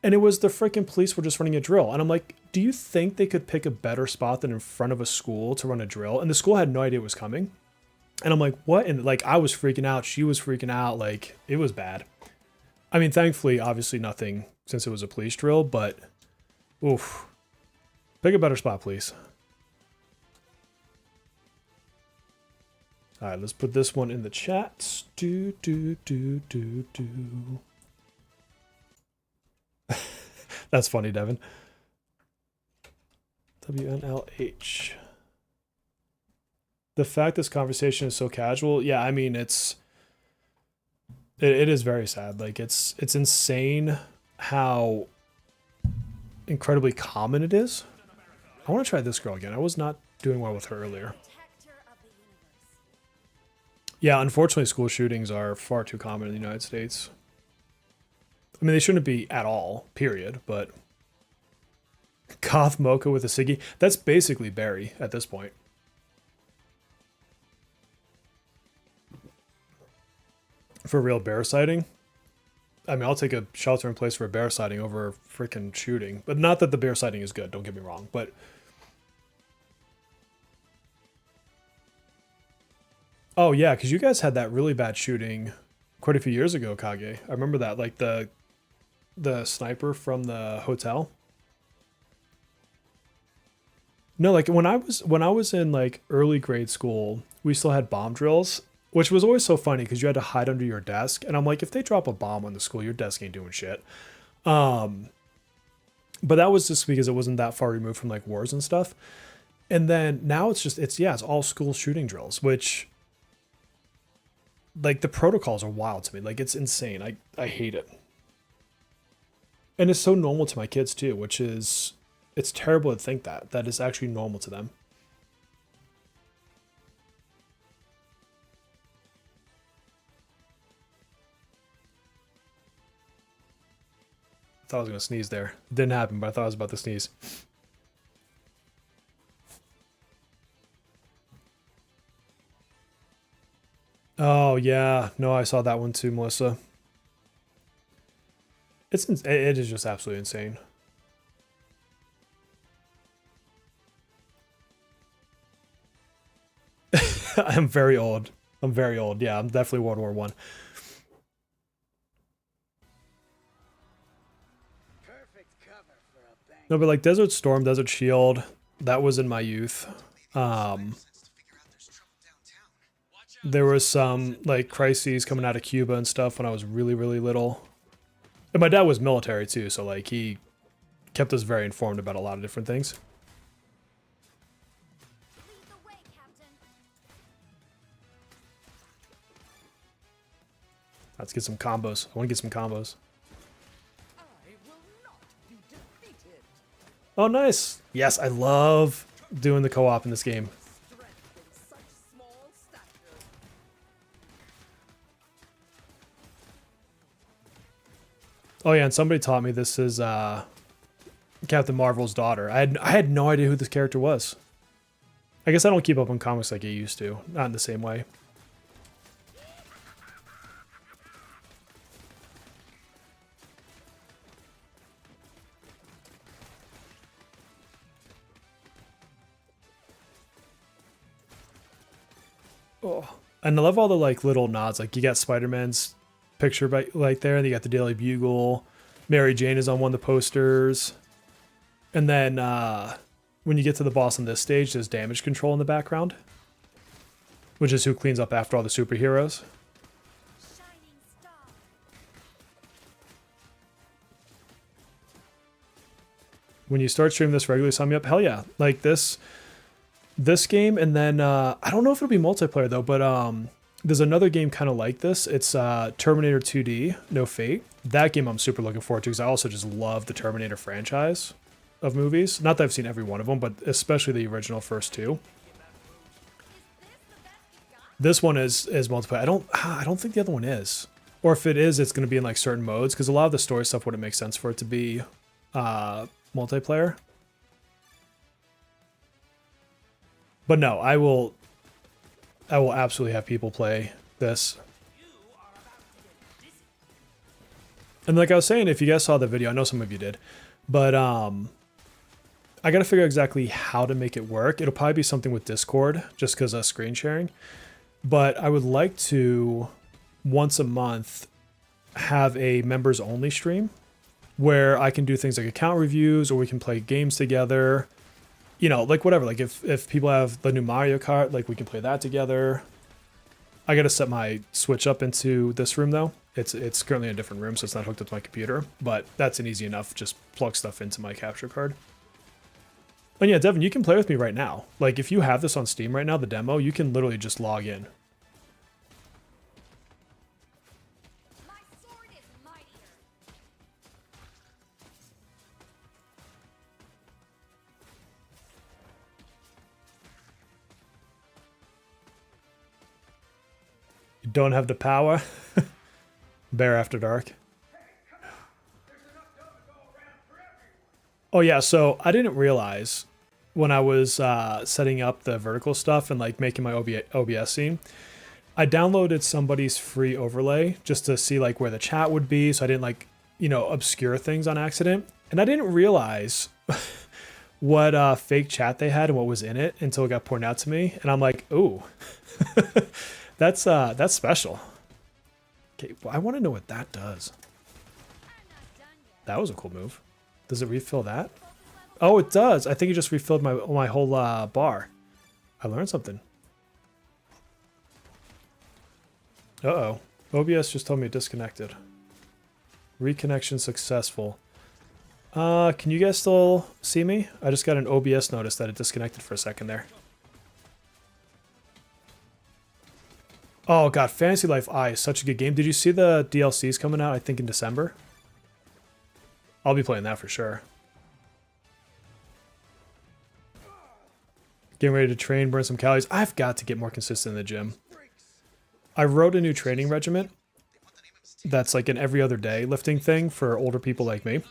it was the freaking police were just running a drill. And I'm like, do you think they could pick a better spot than in front of a school to run a drill? And the school had no idea it was coming. And I'm like, what? And like, I was freaking out. She was freaking out. Like, it was bad. I mean, thankfully, obviously nothing since it was a police drill, but oof. Pick a better spot, please. All right, let's put this one in the chat. That's funny, Devin. WNLH. The fact this conversation is so casual, yeah, I mean, it's It is very sad. Like it's insane how incredibly common it is. I want to try this girl again. I was not doing well with her earlier. Yeah, unfortunately, school shootings are far too common in the United States. I mean, they shouldn't be at all, period, but Goth Mocha with a Siggy, that's basically Barry at this point. For real bear sighting? I mean, I'll take a shelter in place for a bear sighting over freaking shooting. But not that the bear sighting is good, don't get me wrong, but... Oh, yeah, because you guys had that really bad shooting quite a few years ago, Kage. I remember that, like the sniper from the hotel. No, like when I was in like early grade school, we still had bomb drills, which was always so funny because you had to hide under your desk. And I'm like, if they drop a bomb on the school, your desk ain't doing shit. But that was just because it wasn't that far removed from like wars and stuff. And then now it's all school shooting drills, which like the protocols are wild to me. Like it's insane. I hate it. And it's so normal to my kids too, which is, it's terrible to think that is actually normal to them. I thought I was going to sneeze there. It didn't happen, but I thought I was about to sneeze. Oh, yeah. No, I saw that one too, Melissa. It is just absolutely insane. I'm very old. I'm very old. Yeah, I'm definitely World War One. Perfect cover for a bang. No, but like Desert Storm, Desert Shield, that was in my youth. There was some like crises coming out of Cuba and stuff when I was really, really little. And my dad was military too, so like he kept us very informed about a lot of different things. Lead the way, Captain. Let's get some combos. I want to get some combos. I will not be defeated. Oh, nice. Yes, I love doing the co-op in this game. Strength in such small stature. Oh yeah, and somebody taught me this is Captain Marvel's daughter. I had no idea who this character was. I guess I don't keep up on comics like I used to. Not in the same way. Oh. And I love all the like little nods. Like you got Spider-Man's picture right there, and you got the Daily Bugle. Mary Jane is on one of the posters. And then when you get to the boss on this stage, there's Damage Control in the background, which is who cleans up after all the superheroes. Shining star. When you start streaming this regularly, sign me up. Hell yeah. Like this game, and then I don't know if it'll be multiplayer though, but there's another game kind of like this. It's Terminator 2D, No Fate. That game I'm super looking forward to because I also just love the Terminator franchise of movies. Not that I've seen every one of them, but especially the original first two. This one is multiplayer. I don't think the other one is. Or if it is, it's going to be in like certain modes because a lot of the story stuff wouldn't make sense for it to be multiplayer. But no, I will absolutely have people play this. And like I was saying, if you guys saw the video, I know some of you did, but I got to figure out exactly how to make it work. It'll probably be something with Discord just because of screen sharing. But I would like to, once a month, have a members only stream where I can do things like account reviews, or we can play games together. You know, like whatever. Like if people have the new Mario Kart, like we can play that together. I got to set my Switch up into this room though. It's currently in a different room, so it's not hooked up to my computer. But that's an easy enough. Just plug stuff into my capture card. And yeah, Devin, you can play with me right now. Like if you have this on Steam right now, the demo, you can literally just log in. Don't have the power. Bear After Dark. Oh yeah, so I didn't realize when I was setting up the vertical stuff and like making my OBS scene, I downloaded somebody's free overlay just to see like where the chat would be, so I didn't like, you know, obscure things on accident. And I didn't realize what fake chat they had and what was in it until it got pointed out to me, and I'm like, ooh, that's special. Okay, well, I want to know what that does. That was a cool move. Does it refill that? Oh, it does. I think it just refilled my whole bar. I learned something. Uh-oh. OBS just told me it disconnected. Reconnection successful. Can you guys still see me? I just got an OBS notice that it disconnected for a second there. Oh god, Fantasy Life I is such a good game. Did you see the DLCs coming out, I think in December? I'll be playing that for sure. Getting ready to train, burn some calories. I've got to get more consistent in the gym. I wrote a new training regiment that's like an every other day lifting thing for older people like me.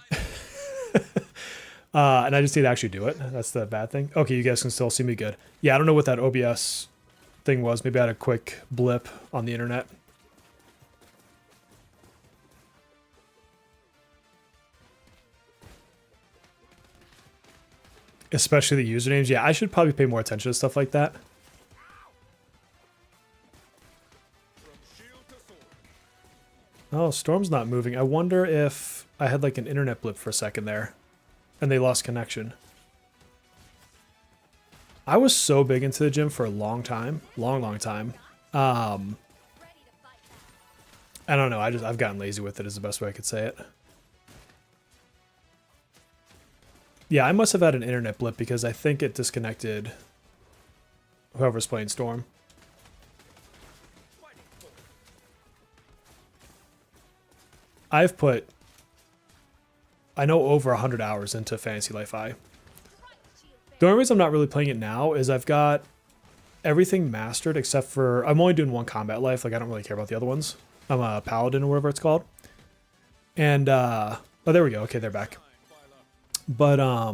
And I just need to actually do it. That's the bad thing. Okay, you guys can still see me good. Yeah, I don't know what that OBS thing was. Maybe I had a quick blip on the internet. Especially the usernames. Yeah, I should probably pay more attention to stuff like that. Oh, Storm's not moving. I wonder if I had like an internet blip for a second there and they lost connection. I was so big into the gym for a long time. Long time. I don't know. I've gotten lazy with it is the best way I could say it. Yeah, I must have had an internet blip because I think it disconnected whoever's playing Storm. I've put, I know, over 100 hours into Fantasy Life I. The only reason I'm not really playing it now is I've got everything mastered except for, I'm only doing one combat life. Like, I don't really care about the other ones. I'm a paladin or whatever it's called. And, oh, there we go. Okay, they're back. But, I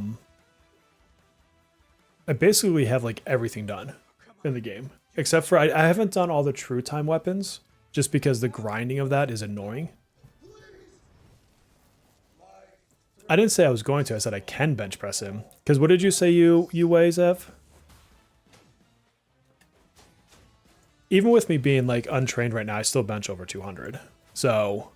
basically have, like, everything done in the game. Except for, I haven't done all the true time weapons just because the grinding of that is annoying. I didn't say I was going to. I said I can bench press him. Because what did you say you weigh, Zev? Even with me being like untrained right now, I still bench over 200. So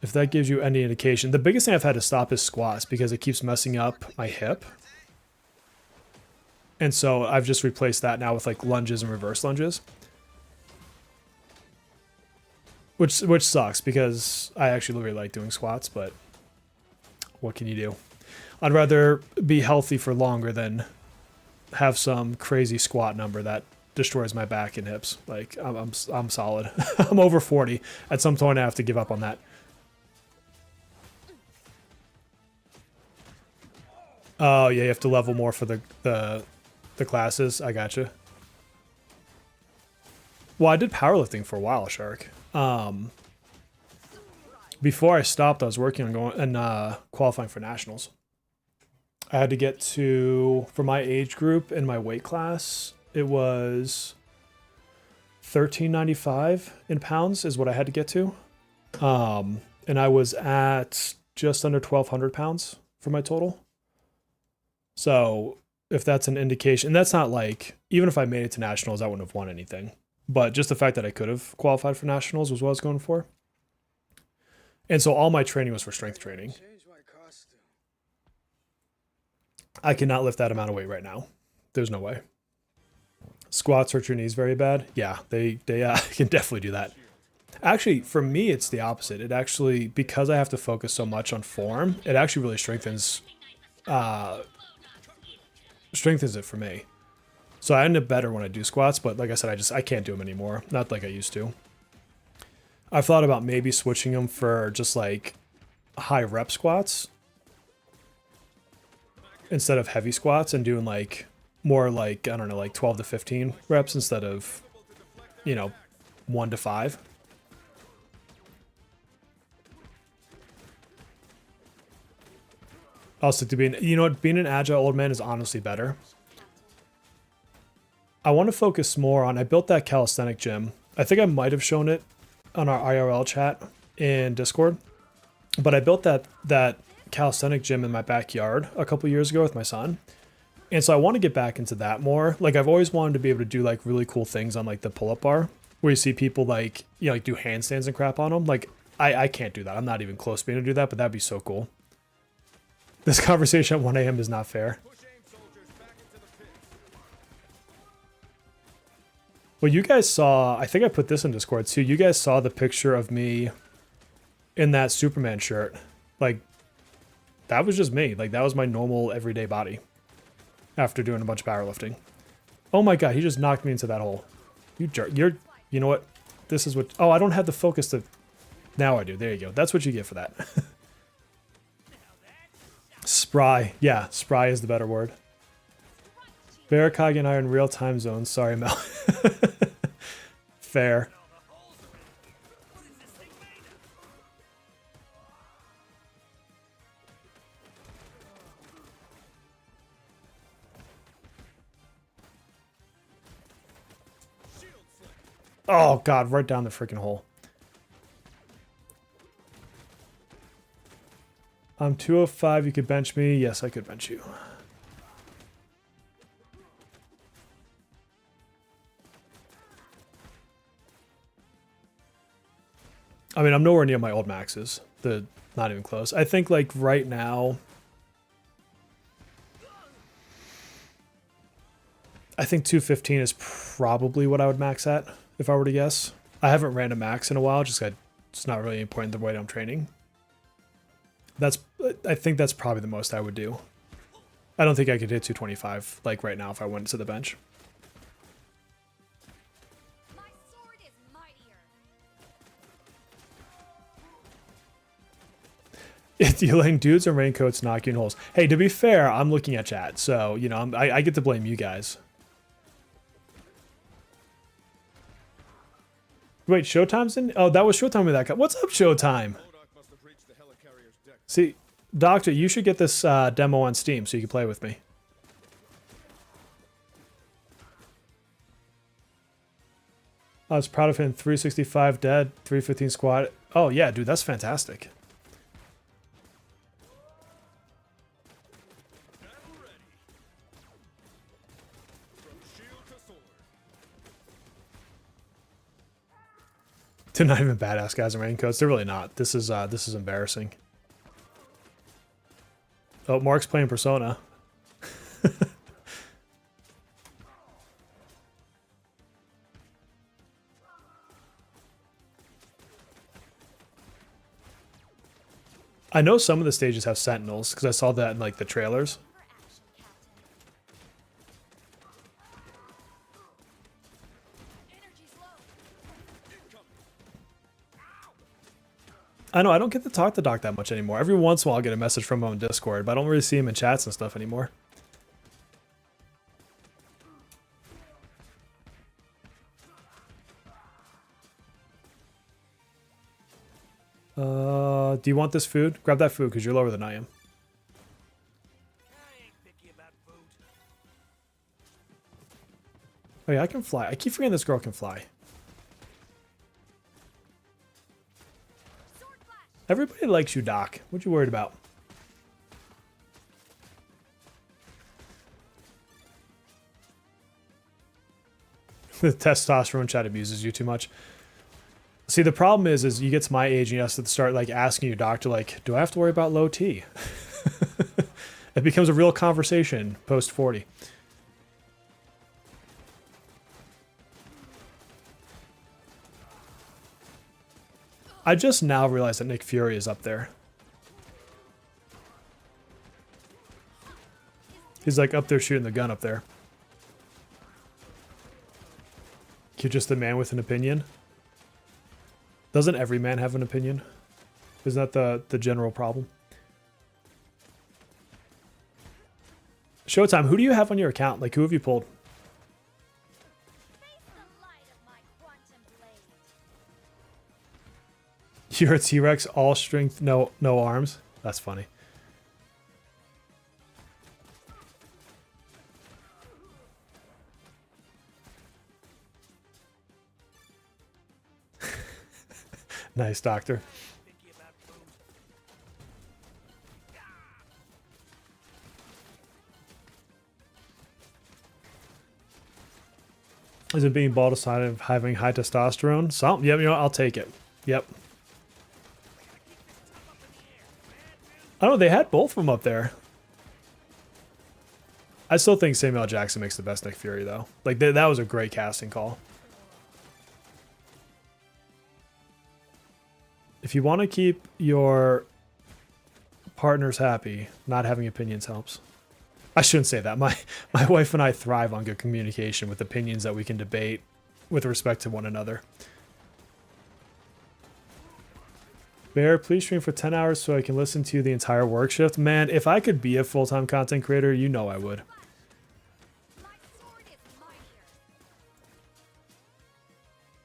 if that gives you any indication, the biggest thing I've had to stop is squats because it keeps messing up my hip. And so I've just replaced that now with like lunges and reverse lunges. Which sucks because I actually really like doing squats, but what can you do? I'd rather be healthy for longer than have some crazy squat number that destroys my back and hips. Like I'm solid. I'm over 40. At some point I have to give up on that. Oh yeah, you have to level more for the classes. I gotcha. Well, I did powerlifting for a while, Shark. Before I stopped, I was working on going and qualifying for nationals. I had to get to, for my age group in my weight class, it was 1395 in pounds is what I had to get to. And I was at just under 1200 pounds for my total. So if that's an indication, and that's not like, even if I made it to nationals, I wouldn't have won anything. But just the fact that I could have qualified for nationals was what I was going for. And so all my training was for strength training. I cannot lift that amount of weight right now. There's no way. Squats hurt your knees very bad. Yeah, they can definitely do that. Actually, for me, it's the opposite. It actually, because I have to focus so much on form, it actually really strengthens it for me. So I end up better when I do squats, but like I said, I can't do them anymore. Not like I used to. I've thought about maybe switching them for just like high rep squats instead of heavy squats and doing like more like, I don't know, like 12 to 15 reps instead of you know, 1 to 5. I'll stick to being, you know what, being an agile old man is honestly better. I want to focus more on, I built that calisthenic gym. I think I might have shown it on our IRL chat in Discord, but I built that calisthenic gym in my backyard a couple years ago with my son. And so I want to get back into that more. Like I've always wanted to be able to do like really cool things on like the pull-up bar where you see people like, you know, like do handstands and crap on them. Like I can't do that. I'm not even close to being able to do that, but that'd be so cool. This conversation at 1 a.m. is not fair. Well, you guys saw, I think I put this in Discord too. You guys saw the picture of me in that Superman shirt. Like, that was just me. Like, that was my normal everyday body after doing a bunch of powerlifting. Oh my god, he just knocked me into that hole. You jerk. You know what? This is what, oh, I don't have the focus to, now I do. There you go. That's what you get for that. Spry. Yeah, spry is the better word. Barakage and I are in real time zones. Sorry, Mel. Fair. Oh god, right down the freaking hole. I'm 205, you could bench me. Yes, I could bench you. I mean, I'm nowhere near my old maxes. Not even close. I think like right now, I think 215 is probably what I would max at if I were to guess. I haven't ran a max in a while, just it's not really important the way I'm training. I think that's probably the most I would do. I don't think I could hit 225 like right now if I went to the bench. My sword is mightier. If you letting dudes in raincoats knock you in holes. Hey, to be fair, I'm looking at chat, so you know I get to blame you guys. Wait, Showtime's in? Oh, that was Showtime with that guy. What's up, Showtime? See, Doctor, you should get this demo on Steam so you can play with me. I was proud of him. 365 dead, 315 squad. Oh, yeah, dude, that's fantastic. They're not even badass guys in raincoats. They're really not. This is embarrassing. Oh, Mark's playing Persona. I know some of the stages have sentinels because I saw that in like the trailers. For action, Captain. Energy's low. I know I don't get to talk to Doc that much anymore. Every once in a while I'll get a message from him on Discord, but I don't really see him in chats and stuff anymore. Do you want this food? Grab that food because you're lower than I am. I ain't picky about food. Oh yeah, I can fly. I keep forgetting this girl can fly. Sword flash. Everybody likes you, Doc. What you worried about? The testosterone chat abuses you too much. See, the problem is you get to my age and you have to start like asking your doctor, like, do I have to worry about low T? It becomes a real conversation post 40. I just now realized that Nick Fury is up there. He's like up there shooting the gun up there. You're just a man with an opinion. Doesn't every man have an opinion? Isn't that the general problem? Showtime, who do you have on your account? Like, who have you pulled? Face the light of my quantum You're a T-Rex, all strength, no arms. That's funny. Nice, doctor. Thinking about food. Is it being bald a sign of having high testosterone? Some, yep, you know, I'll take it. Yep. I don't know, they had both of them up there. I still think Samuel L. Jackson makes the best Nick Fury, though. Like, that was a great casting call. If you want to keep your partners happy, not having opinions helps. I shouldn't say that. My wife and I thrive on good communication with opinions that we can debate with respect to one another. Bear, please stream for 10 hours so I can listen to the entire work shift. Man, if I could be a full-time content creator, you know I would. My sword is mightier.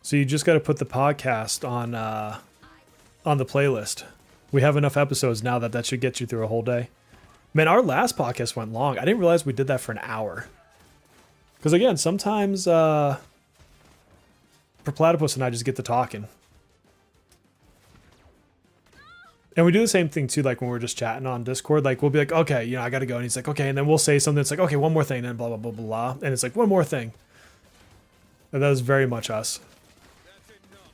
So you just got to put the podcast on the playlist. We have enough episodes now that should get you through a whole day. Man, our last podcast went long. I didn't realize we did that for an hour. Because again, sometimes for Platypus and I just get to talking. And we do the same thing too, like when we're just chatting on Discord. Like we'll be like, okay, you know, I gotta go. And he's like, okay. And then we'll say something. It's like, okay, one more thing. And then blah, blah, blah, blah, blah. And it's like, one more thing. And that is very much us. That's enough.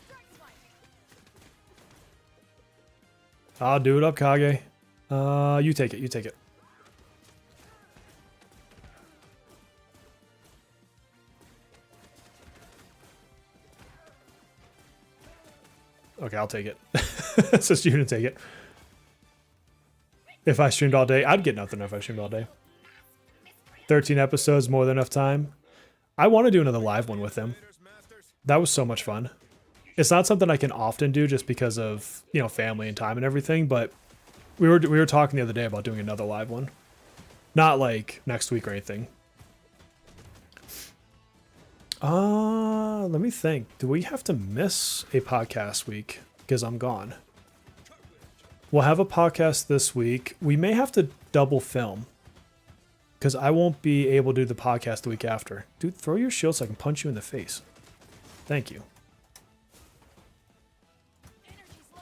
Strike swipe. I'll do it up, Kage. You take it. You take it. Okay, I'll take it. It's just you to take it. If I streamed all day, I'd get nothing if I streamed all day. 13 episodes, more than enough time. I want to do another live one with him. That was so much fun. It's not something I can often do just because of, you know, family and time and everything, but we were talking the other day about doing another live one. Not like next week or anything. Let me think. Do we have to miss a podcast week because I'm gone? We'll have a podcast this week. We may have to double film because I won't be able to do the podcast the week after. Dude, throw your shield so I can punch you in the face. Thank you. Energy's low.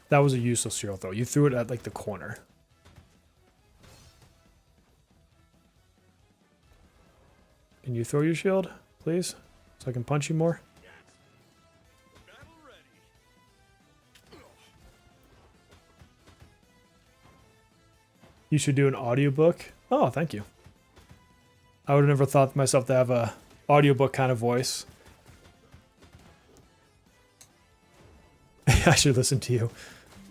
That was a useless shield though. You threw it at like the corner. Can you throw your shield, please? So I can punch you more? Battle ready. You should do an audiobook. Oh, thank you. I would have never thought myself to have a audiobook kind of voice. I should listen to you.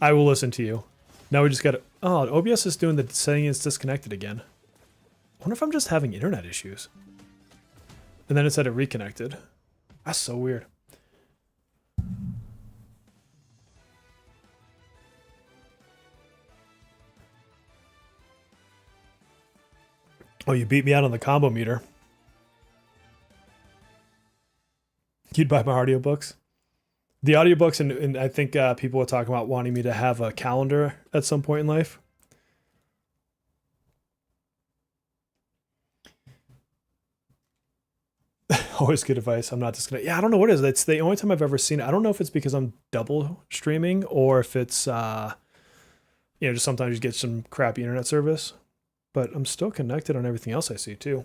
I will listen to you. Now we just gotta... Oh, OBS is doing the saying it's disconnected again. I wonder if I'm just having internet issues. And then it said it reconnected. That's so weird. Oh, you beat me out on the combo meter. You'd buy my audiobooks? The audiobooks, and I think people were talking about wanting me to have a calendar at some point in life. Always good advice. I'm not just gonna. Yeah, I don't know what it is. It's the only time I've ever seen it. I don't know if it's because I'm double streaming or if it's, just sometimes you get some crappy internet service. But I'm still connected on everything else I see too.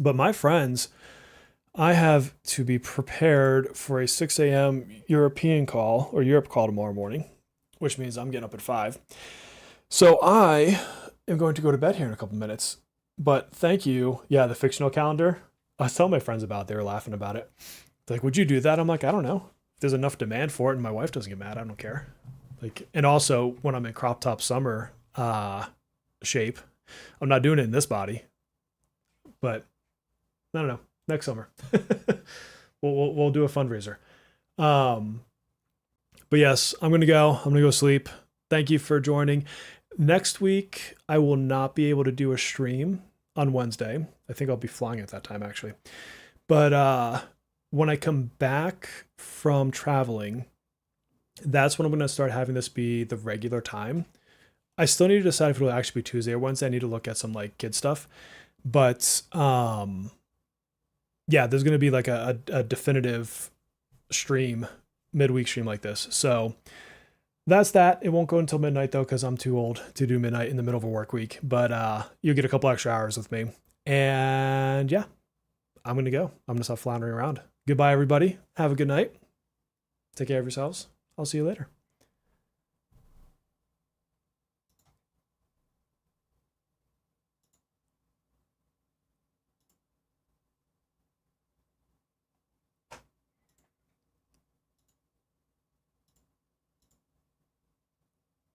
But my friends, I have to be prepared for a 6 a.m. European call or Europe call tomorrow morning, which means I'm getting up at 5. So I am going to go to bed here in a couple minutes. But thank you. Yeah, the fictional calendar. I was telling my friends about it. They were laughing about it. They're like, would you do that? I'm like, I don't know. If there's enough demand for it and my wife doesn't get mad, I don't care. Like, and also when I'm in crop top summer shape, I'm not doing it in this body. But I don't know. Next summer. we'll do a fundraiser. But yes, I'm gonna go sleep. Thank you for joining. Next week I will not be able to do a stream on Wednesday. I think I'll be flying at that time actually. But when I come back from traveling, that's when I'm going to start having this be the regular time. I still need to decide if it'll actually be Tuesday or Wednesday. I need to look at some like kid stuff. But yeah, there's going to be like a definitive stream, midweek stream like this. So that's that. It won't go until midnight though, because I'm too old to do midnight in the middle of a work week. But you'll get a couple extra hours with me. And yeah, I'm going to go. I'm going to stop floundering around. Goodbye, everybody. Have a good night. Take care of yourselves. I'll see you later.